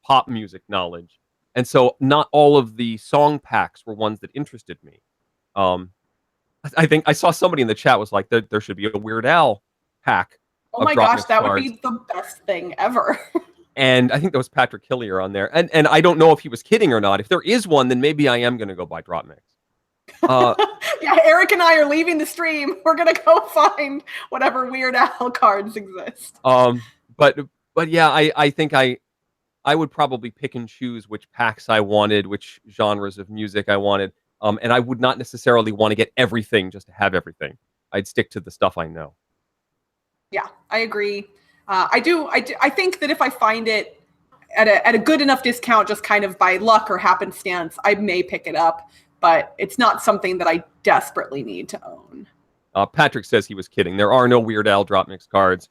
pop music knowledge, and so not all of the song packs were ones that interested me. I think I saw somebody in the chat was like, there should be a Weird Al pack.
Oh my gosh, that would be the best thing ever.
And I think that was Patrick Hillier on there. And I don't know if he was kidding or not. If there is one, then maybe I am going to go buy drop mix.
Yeah, Eric and I are leaving the stream. We're going to go find whatever Weird Al cards exist.
But yeah, I think I would probably pick and choose which packs I wanted, which genres of music I wanted. And I would not necessarily want to get everything just to have everything. I'd stick to the stuff I know.
Yeah, I agree. I think that if I find it at a good enough discount, just kind of by luck or happenstance, I may pick it up, but it's not something that I desperately need to own.
Patrick says he was kidding. There are no Weird Al drop mix cards.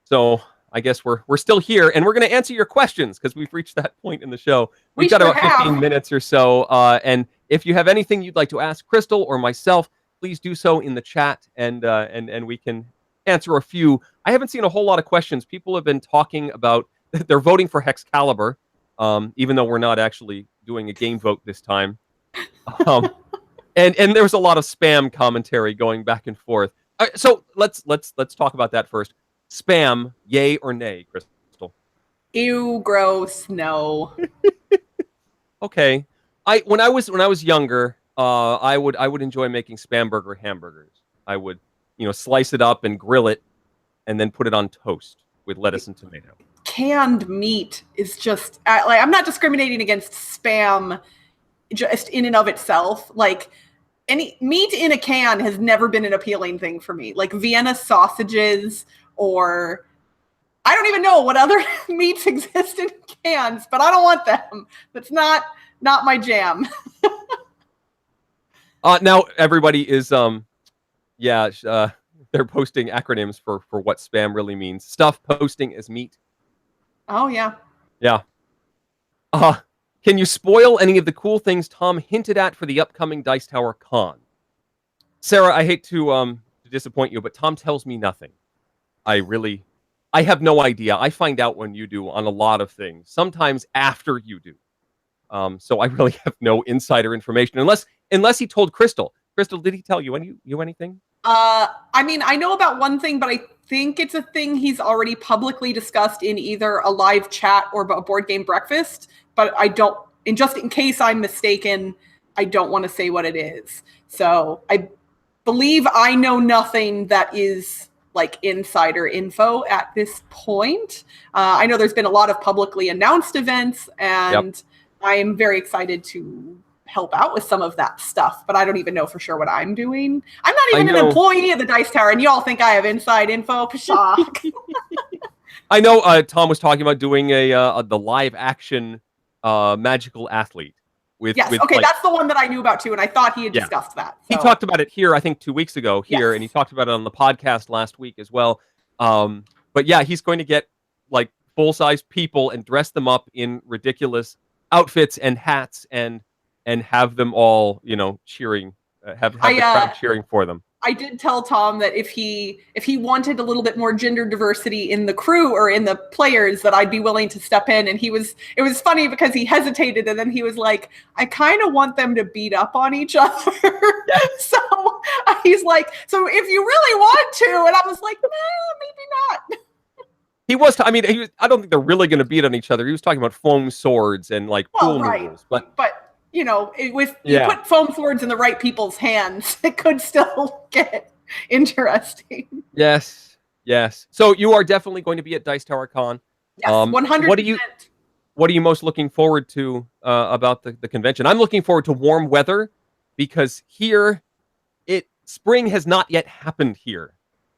So I guess we're still here, and we're going to answer your questions because we've reached that point in the show. We've got about 15 minutes or so, and if you have anything you'd like to ask Crystal or myself, please do so in the chat, and we can answer a few. I haven't seen a whole lot of questions. People have been talking about they're voting for Hexcalibur, even though we're not actually doing a game vote this time. And there was a lot of spam commentary going back and forth. So let's talk about that first. Spam, yay or nay, Crystal?
Ew, gross, no.
Okay. When I was younger, I would enjoy making spam burger hamburgers. I would, slice it up and grill it, and then put it on toast with lettuce and tomato.
Canned meat is just like, I'm not discriminating against spam just in and of itself. Like, any meat in a can has never been an appealing thing for me. Like Vienna sausages, or I don't even know what other meats exist in cans, but I don't want them. That's not my jam.
Now everybody is they're posting acronyms for what spam really means. Stuff posting as meat.
Oh yeah.
Yeah. Can you spoil any of the cool things Tom hinted at for the upcoming Dice Tower Con? Sarah, I hate to disappoint you, but Tom tells me nothing. I have no idea. I find out when you do on a lot of things, sometimes after you do. So I really have no insider information, unless he told Crystal. Crystal, did he tell you anything?
I mean, I know about one thing, but I think it's a thing he's already publicly discussed in either a live chat or a board game breakfast. But I don't, and just in case I'm mistaken, I don't want to say what it is. So I believe I know nothing that is like insider info at this point. I know there's been a lot of publicly announced events, and I am very excited to help out with some of that stuff, but I don't even know for sure what I'm doing. I'm not even an employee of the Dice Tower, and you all think I have inside info. Pshaw.
I know Tom was talking about doing the live action magical athlete.
Yes, that's the one that I knew about too, and I thought he had discussed that. So.
He talked about it here, I think 2 weeks ago here, and he talked about it on the podcast last week as well. But yeah, he's going to get like full-size people and dress them up in ridiculous outfits and hats and have them all, cheering, have the crowd cheering for them.
I did tell Tom that if he wanted a little bit more gender diversity in the crew or in the players, that I'd be willing to step in. And it was funny because he hesitated, and then he was like, I kind of want them to beat up on each other. Yes. So he's like, so if you really want to, and I was like, maybe not.
He was. I don't think they're really going to beat on each other. He was talking about foam swords and like pool noodles, but.
You put foam swords in the right people's hands, it could still get interesting.
Yes. So you are definitely going to be at Dice Tower Con.
Yes, 100%.
What are you most looking forward to about the convention? I'm looking forward to warm weather, because here, spring has not yet happened here.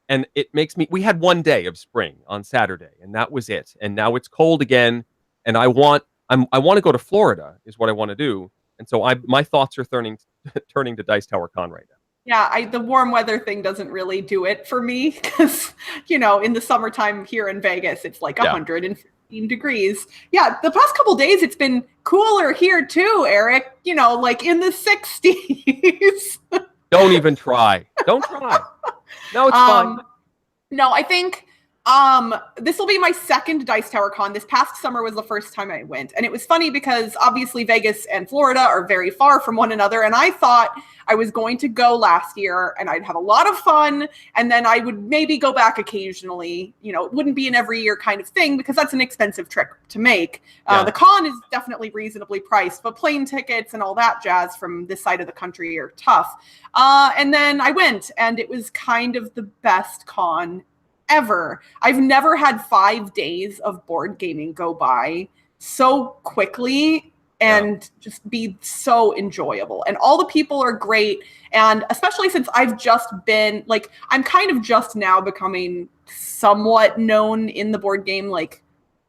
And it makes me, we had one day of spring on Saturday, and that was it. And now it's cold again, and I want to go to Florida is what I want to do. And so my thoughts are turning to Dice Tower Con right now.
Yeah, the warm weather thing doesn't really do it for me, because, in the summertime here in Vegas, it's like 115 degrees. Yeah, the past couple days, it's been cooler here too, Eric, like in the 60s.
Don't even try. Don't try. No, it's fine.
No, I think This will be my second Dice Tower Con. This past summer was the first time I went. And it was funny because obviously Vegas and Florida are very far from one another. And I thought I was going to go last year and I'd have a lot of fun. And then I would maybe go back occasionally. You know, it wouldn't be an every year kind of thing because that's an expensive trip to make. The con is definitely reasonably priced, but plane tickets and all that jazz from this side of the country are tough. And then I went and it was kind of the best con ever. I've never had 5 days of board gaming go by so quickly and just be so enjoyable. And all the people are great. And especially since I've just been like, I'm kind of just now becoming somewhat known in the board game, like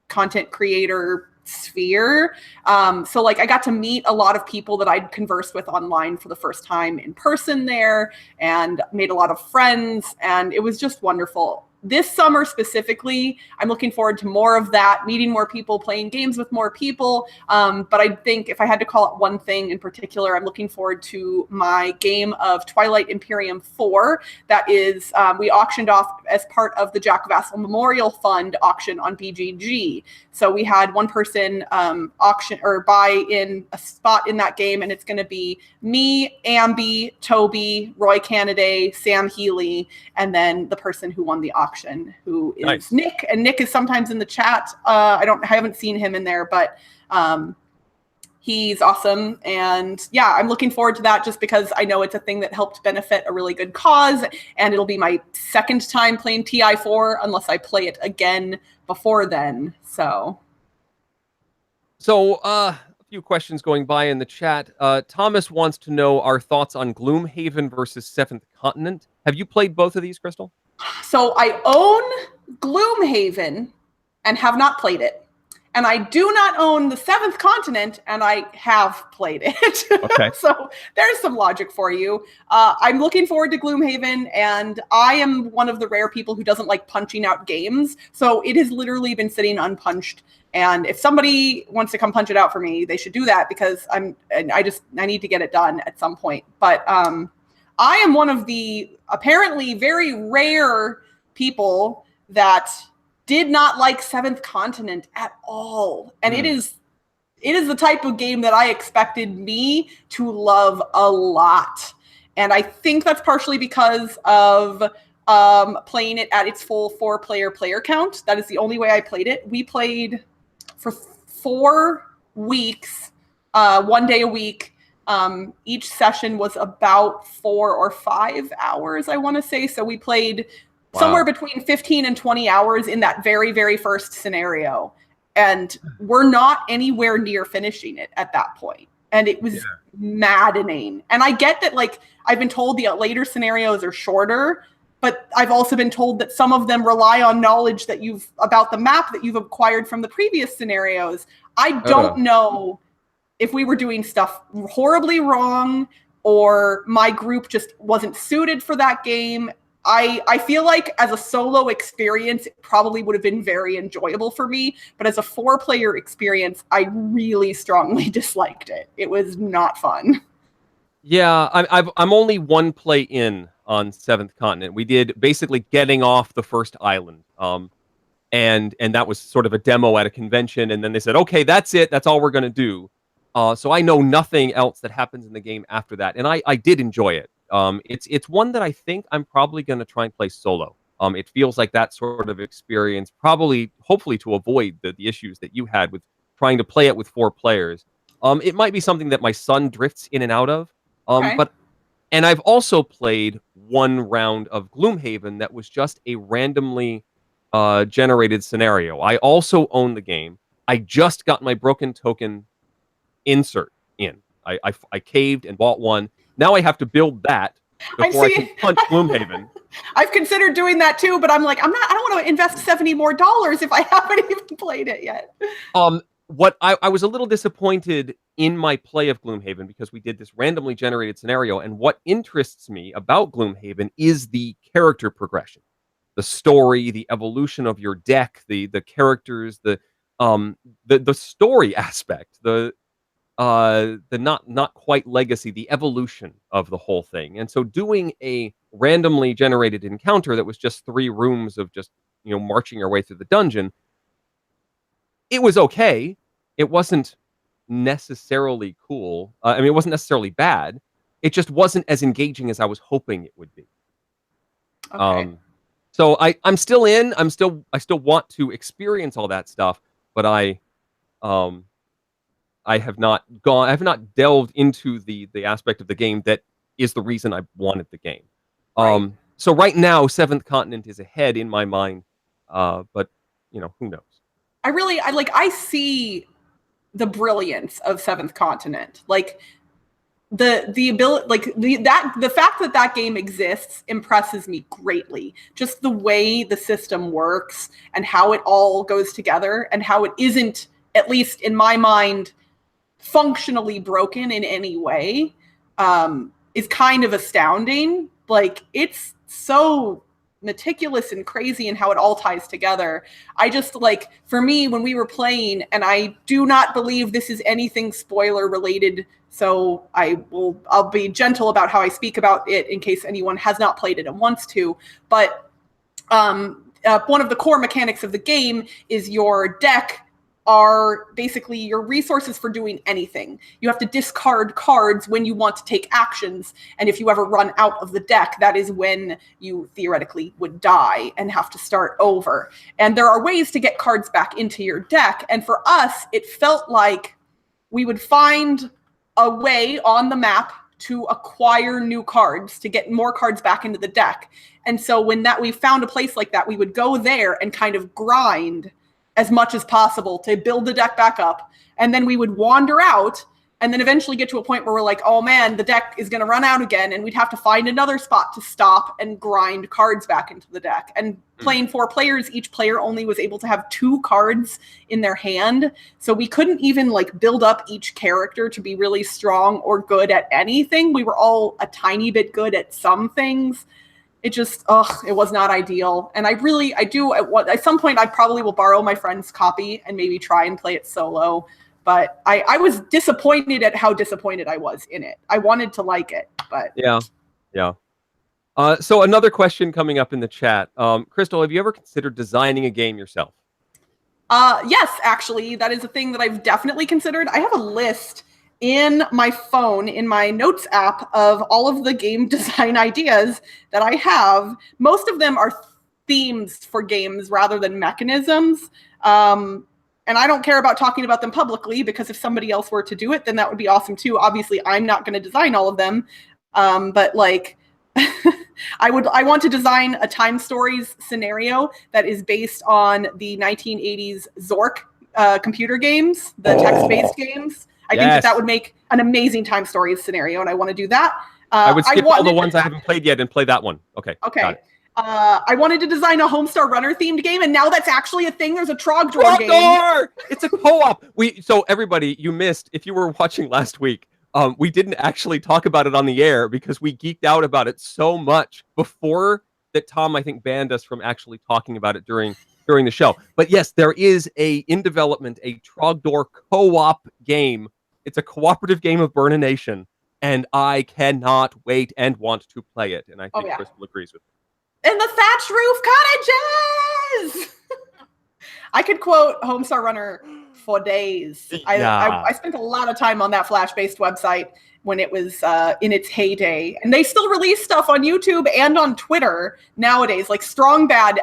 content creator sphere. So like I got to meet a lot of people that I'd conversed with online for the first time in person there and made a lot of friends. And it was just wonderful. This summer specifically, I'm looking forward to more of that, meeting more people, playing games with more people. But I think if I had to call it one thing in particular, I'm looking forward to my game of Twilight Imperium 4. That is, we auctioned off as part of the Jack Vassal Memorial Fund auction on BGG. So we had one person auction or buy in a spot in that game, and it's going to be me, Ambi, Toby, Roy Cannaday, Sam Healy, and then the person who won the auction, who is nice. Nick. And Nick is sometimes in the chat. I haven't seen him in there, but he's awesome. And yeah, I'm looking forward to that just because I know it's a thing that helped benefit a really good cause. And it'll be my second time playing TI4 unless I play it again before then. So
a few questions going by in the chat. Thomas wants to know our thoughts on Gloomhaven versus Seventh Continent. Have you played both of these, Crystal?
So I own Gloomhaven and have not played it. And I do not own the Seventh Continent, and I have played it.
Okay.
So there's some logic for you. I'm looking forward to Gloomhaven, and I am one of the rare people who doesn't like punching out games. So it has literally been sitting unpunched. And if somebody wants to come punch it out for me, they should do that because I need to get it done at some point. But I am one of the apparently very rare people that did not like Seventh Continent at all. And it is the type of game that I expected me to love a lot. And I think that's partially because of playing it at its full 4-player count. That is the only way I played it. We played for 4 weeks, 1 day a week. Each session was about 4 or 5 hours, I want to say. So we played somewhere between 15 and 20 hours in that very, very first scenario. And we're not anywhere near finishing it at that point. And it was maddening. And I get that, like, I've been told the later scenarios are shorter, but I've also been told that some of them rely on knowledge that about the map that you've acquired from the previous scenarios. I don't know if we were doing stuff horribly wrong or my group just wasn't suited for that game. I feel like as a solo experience, it probably would have been very enjoyable for me. But as a 4-player experience, I really strongly disliked it. It was not fun.
Yeah, I'm only 1 play in on Seventh Continent. We did basically getting off the first island. And that was sort of a demo at a convention. And then they said, okay, that's it. That's all we're going to do. So I know nothing else that happens in the game after that. And I did enjoy it. It's one that I think I'm probably going to try and play solo. It feels like that sort of experience, hopefully to avoid the issues that you had with trying to play it with 4 players. It might be something that my son drifts in and out of. And I've also played 1 round of Gloomhaven that was just a randomly generated scenario. I also own the game. I just got my broken token insert in. I caved and bought 1. Now I have to build that before I can punch Gloomhaven.
I've considered doing that too, but I'm like, I don't want to invest $70 more if I haven't even played it yet.
What I was a little disappointed in my play of Gloomhaven because we did this randomly generated scenario, and what interests me about Gloomhaven is the character progression, the story, the evolution of your deck, the characters, the story aspect, the not quite legacy, the evolution of the whole thing. And so doing a randomly generated encounter that was just 3 rooms of just marching our way through the dungeon. It was okay. It wasn't necessarily cool. I mean, it wasn't necessarily bad. It just wasn't as engaging as I was hoping it would be.
Okay.
So I'm still in. I still want to experience all that stuff, but um I have not gone. I have not delved into the aspect of the game that is the reason I wanted the game.
Right.
So right now, Seventh Continent is ahead in my mind, but who knows?
I see the brilliance of Seventh Continent. Like the ability, like the fact that that game exists impresses me greatly. Just the way the system works and how it all goes together and how it isn't, at least in my mind, functionally broken in any way, is kind of astounding. Like, it's so meticulous and crazy in how it all ties together. I just, like, for me, when we were playing, and I do not believe this is anything spoiler related, so I'll be gentle about how I speak about it in case anyone has not played it and wants to, but one of the core mechanics of the game is your deck are basically your resources for doing anything. You have to discard cards when you want to take actions, and if you ever run out of the deck, that is when you theoretically would die and have to start over. And there are ways to get cards back into your deck, and for us, it felt like we would find a way on the map to acquire new cards, to get more cards back into the deck. And so when we found a place like that, we would go there and kind of grind as much as possible to build the deck back up. And then we would wander out and then eventually get to a point where we're like, oh man, the deck is going to run out again. And we'd have to find another spot to stop and grind cards back into the deck. And playing 4 players, each player only was able to have 2 cards in their hand. So we couldn't even like build up each character to be really strong or good at anything. We were all a tiny bit good at some things. It just, it was not ideal. And at some point, I probably will borrow my friend's copy and maybe try and play it solo. But I was disappointed at how disappointed I was in it. I wanted to like it, but.
Yeah. So another question coming up in the chat. Crystal, have you ever considered designing a game yourself?
Yes, actually. That is a thing that I've definitely considered. I have a list in my phone, in my notes app, of all of the game design ideas that I have. Most of them are themes for games rather than mechanisms. And I don't care about talking about them publicly, because if somebody else were to do it, then that would be awesome too. Obviously, I'm not going to design all of them. But like, I want to design a Time Stories scenario that is based on the 1980s Zork computer games, the text-based games. I think that would make an amazing Time Stories scenario, and I want to do that.
I would skip all the ones I haven't played yet and play that one. Okay.
Okay. I wanted to design a Homestar Runner themed game, and now that's actually a thing. There's a Trogdor game.
It's a co-op. So everybody, you missed, if you were watching last week, we didn't actually talk about it on the air because we geeked out about it so much before that Tom, I think, banned us from actually talking about it during the show. But yes, there is in development a Trogdor co-op game. It's a cooperative game of Burnination, and I cannot wait and want to play it. And I think Crystal agrees with me.
And the thatch roof cottages! I could quote Homestar Runner for days. I spent a lot of time on that Flash-based website when it was in its heyday. And they still release stuff on YouTube and on Twitter nowadays. Like Strong Bad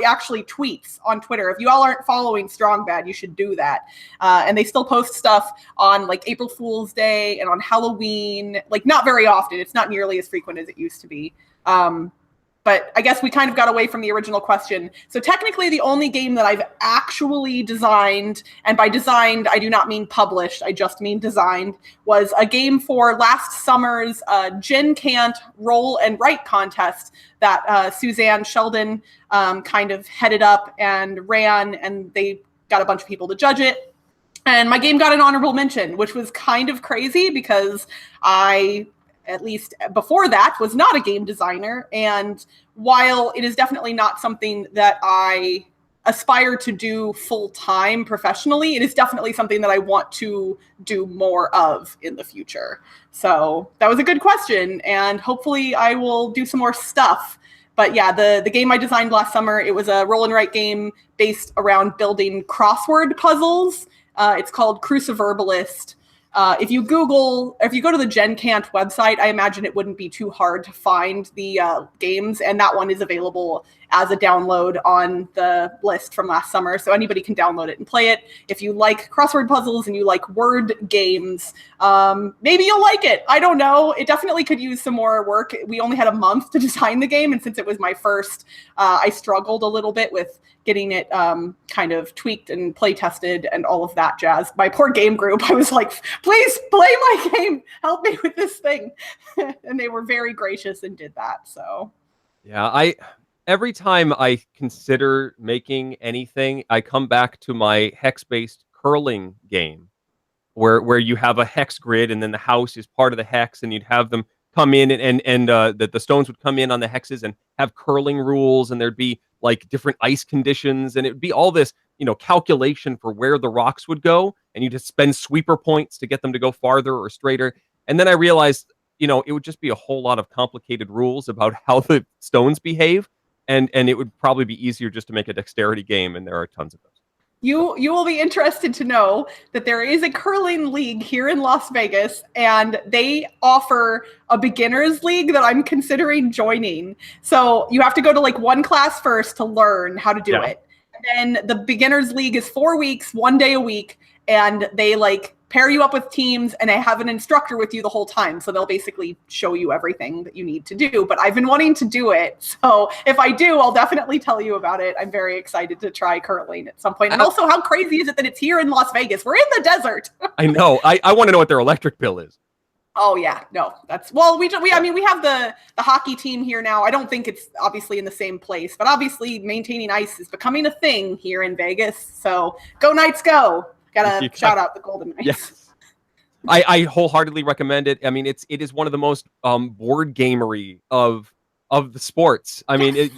actually tweets on Twitter. If you all aren't following Strong Bad, you should do that. And they still post stuff on like April Fool's Day and on Halloween. Like not very often. It's not nearly as frequent as it used to be. But I guess we kind of got away from the original question. So technically the only game that I've actually designed, and by designed, I do not mean published, I just mean designed, was a game for last summer's Gen Cant roll and write contest that Suzanne Sheldon kind of headed up and ran, and they got a bunch of people to judge it. And my game got an honorable mention, which was kind of crazy because I, at least before that, was not a game designer. And while it is definitely not something that I aspire to do full-time professionally, it is definitely something that I want to do more of in the future. So that was a good question. And hopefully I will do some more stuff But yeah, the game I designed last summer, it was a roll and write game based around building crossword puzzles. It's called Cruciverbalist. If you go to the GenCant website, I imagine it wouldn't be too hard to find the games, and that one is available as a download on the list from last summer, so anybody can download it and play it. If you like crossword puzzles and you like word games, maybe you'll like it. I don't know. It definitely could use some more work. We only had a month to design the game, and since it was my first, I struggled a little bit with getting it kind of tweaked and play tested and all of that jazz. My poor game group, I was like, please play my game. Help me with this thing. And they were very gracious and did that. So,
yeah, every time I consider making anything, I come back to my hex-based curling game where you have a hex grid and then the house is part of the hex, and you'd have them come in and the stones would come in on the hexes and have curling rules, and there'd be like different ice conditions, and it would be all this, calculation for where the rocks would go, and you just spend sweeper points to get them to go farther or straighter. And then I realized, it would just be a whole lot of complicated rules about how the stones behave, and it would probably be easier just to make a dexterity game, and there are tons of those.
You will be interested to know that there is a curling league here in Las Vegas, and they offer a beginners league that I'm considering joining. So you have to go to like one class first to learn how to do it. And then the beginners league is 4 weeks, 1 day a week, and they like pair you up with teams, and they have an instructor with you the whole time. So they'll basically show you everything that you need to do. But I've been wanting to do it. So if I do, I'll definitely tell you about it. I'm very excited to try curling at some point. And also, how crazy is it that it's here in Las Vegas? We're in the desert.
I know. I want to know what their electric bill is.
Oh yeah, no, I mean, we have the hockey team here now. I don't think it's obviously in the same place, but obviously maintaining ice is becoming a thing here in Vegas. So go Knights, go! Gotta shout out the Golden Knights.
Yes. I wholeheartedly recommend it. I mean, it is one of the most board gamery of the sports. I mean,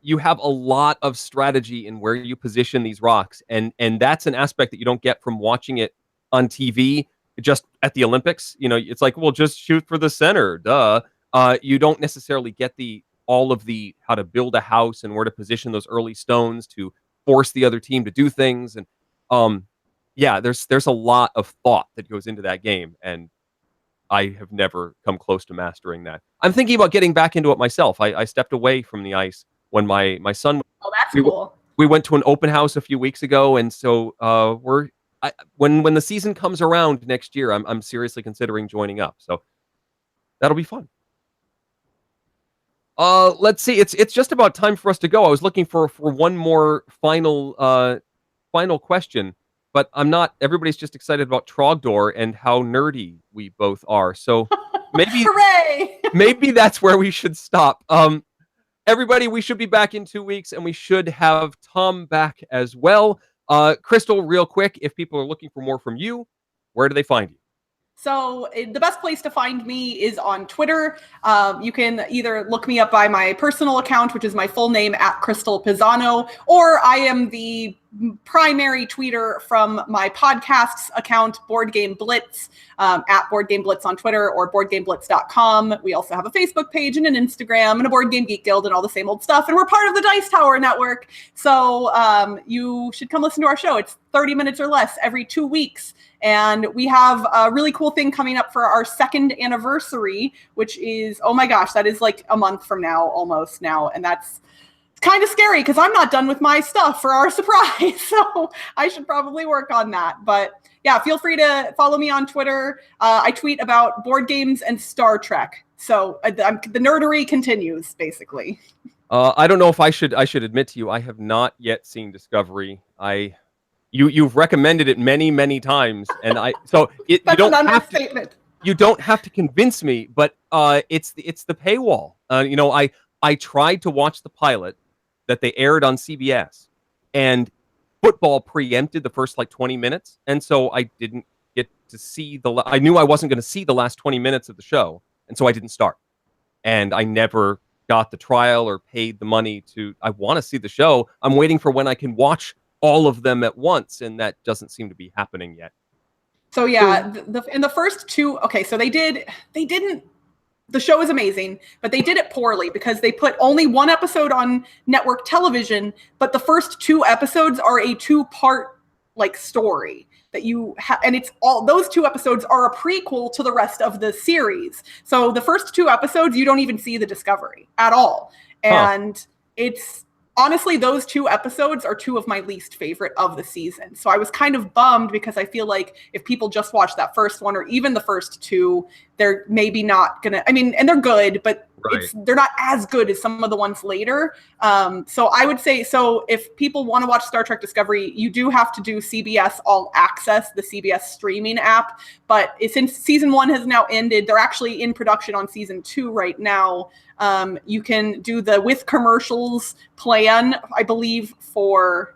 you have a lot of strategy in where you position these rocks, and that's an aspect that you don't get from watching it on TV just at the Olympics. It's like, well, just shoot for the center, duh. You don't necessarily get all of the how to build a house and where to position those early stones to force the other team to do things, and yeah, there's a lot of thought that goes into that game, and I have never come close to mastering that. I'm thinking about getting back into it myself. I stepped away from the ice when my son.
Oh, that's cool.
We went to an open house a few weeks ago, and so when the season comes around next year, I'm seriously considering joining up. So that'll be fun. Let's see. It's just about time for us to go. I was looking for one more final question. But I'm not. Everybody's just excited about Trogdor and how nerdy we both are. So maybe,
hooray!
Maybe that's where we should stop. Everybody, we should be back in 2 weeks, and we should have Tom back as well. Crystal, real quick, if people are looking for more from you, where do they find you?
So the best place to find me is on Twitter. You can either look me up by my personal account, which is my full name @CrystalPizzano, or I am the primary tweeter from my podcast's account, Board Game Blitz, @Board Game Blitz on Twitter or BoardGameBlitz.com. We also have a Facebook page and an Instagram and a Board Game Geek Guild and all the same old stuff. And we're part of the Dice Tower Network. So you should come listen to our show. It's 30 minutes or less every 2 weeks. And we have a really cool thing coming up for our 2nd anniversary, which is, oh my gosh, that is like a month from now, almost now. And that's kind of scary because I'm not done with my stuff for our surprise. So I should probably work on that. But yeah, feel free to follow me on Twitter. I tweet about board games and Star Trek. So the nerdery continues, basically.
I don't know if I should admit to you, I have not yet seen Discovery. You've recommended it many, many times, and you don't have to convince me, but it's the paywall. I tried to watch the pilot that they aired on CBS, and football preempted the first 20 minutes, and so I didn't get to see I knew I wasn't going to see the last 20 minutes of the show, and so I didn't start, and I never got the trial or paid the money I want to see the show. I'm waiting for when I can watch all of them at once, and that doesn't seem to be happening yet.
So yeah, in the first two, okay, so they didn't the show is amazing, but they did it poorly because they put only one episode on network television, but the first 2 episodes are a 2-part like story that and it's all, those 2 episodes are a prequel to the rest of the series. So the first 2 episodes, you don't even see the discovery at all. And it's honestly, those 2 episodes are 2 of my least favorite of the season. So I was kind of bummed because I feel like if people just watch that first one or even the first 2, they're maybe not gonna, I mean, and they're good, but they're not as good as some of the ones later. So I would say, so if people want to watch Star Trek Discovery, you do have to do CBS All Access, the CBS streaming app. But since season 1 has now ended, they're actually in production on season 2 right now. You can do the with commercials plan, I believe, for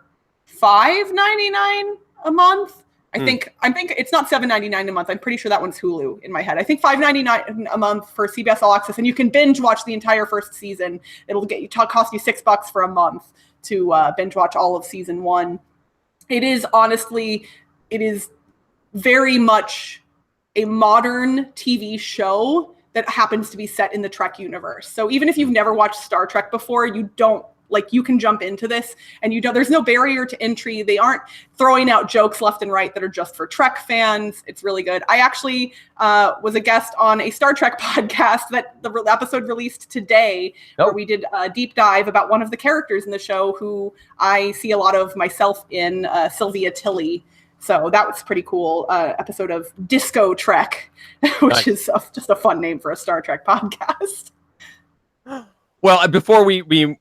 $5.99 a month. I think it's not $7.99 a month. I'm pretty sure that one's Hulu in my head. I think $5.99 a month for CBS All Access, and you can binge watch the entire first season. It'll cost you $6 for a month to binge watch all of season 1. It is very much a modern TV show that happens to be set in the Trek universe. So even if you've never watched Star Trek before, you can jump into this and there's no barrier to entry. They aren't throwing out jokes left and right that are just for Trek fans. It's really good. I actually was a guest on a Star Trek podcast that the episode released today, where we did a deep dive about one of the characters in the show who I see a lot of myself in, Sylvia Tilly. So that was pretty cool episode of Disco Trek, which is just a fun name for a Star Trek podcast.
Well, before we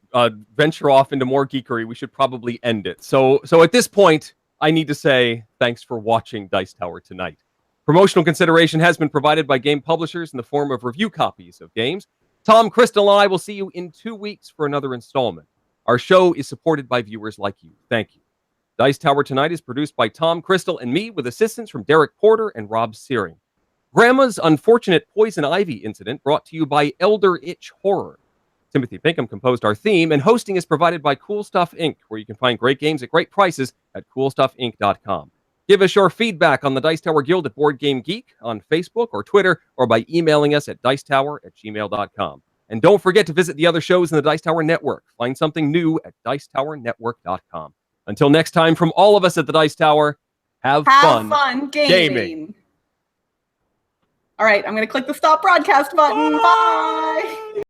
venture off into more geekery, we should probably end it. So at this point, I need to say thanks for watching Dice Tower tonight. Promotional consideration has been provided by game publishers in the form of review copies of games. Tom, Crystal, and I will see you in 2 weeks for another installment. Our show is supported by viewers like you. Thank you. Dice Tower Tonight is produced by Tom, Crystal, and me with assistance from Derek Porter and Rob Searing. Grandma's Unfortunate Poison Ivy Incident brought to you by Elder Itch Horror. Timothy Pinkham composed our theme, and hosting is provided by Cool Stuff Inc., where you can find great games at great prices at coolstuffinc.com. Give us your feedback on the Dice Tower Guild at Board Game Geek on Facebook or Twitter, or by emailing us at dicetower@gmail.com. And don't forget to visit the other shows in the Dice Tower Network. Find something new at dicetowernetwork.com. Until next time, from all of us at the Dice Tower, have fun gaming.
All right, I'm going to click the stop broadcast button. Bye.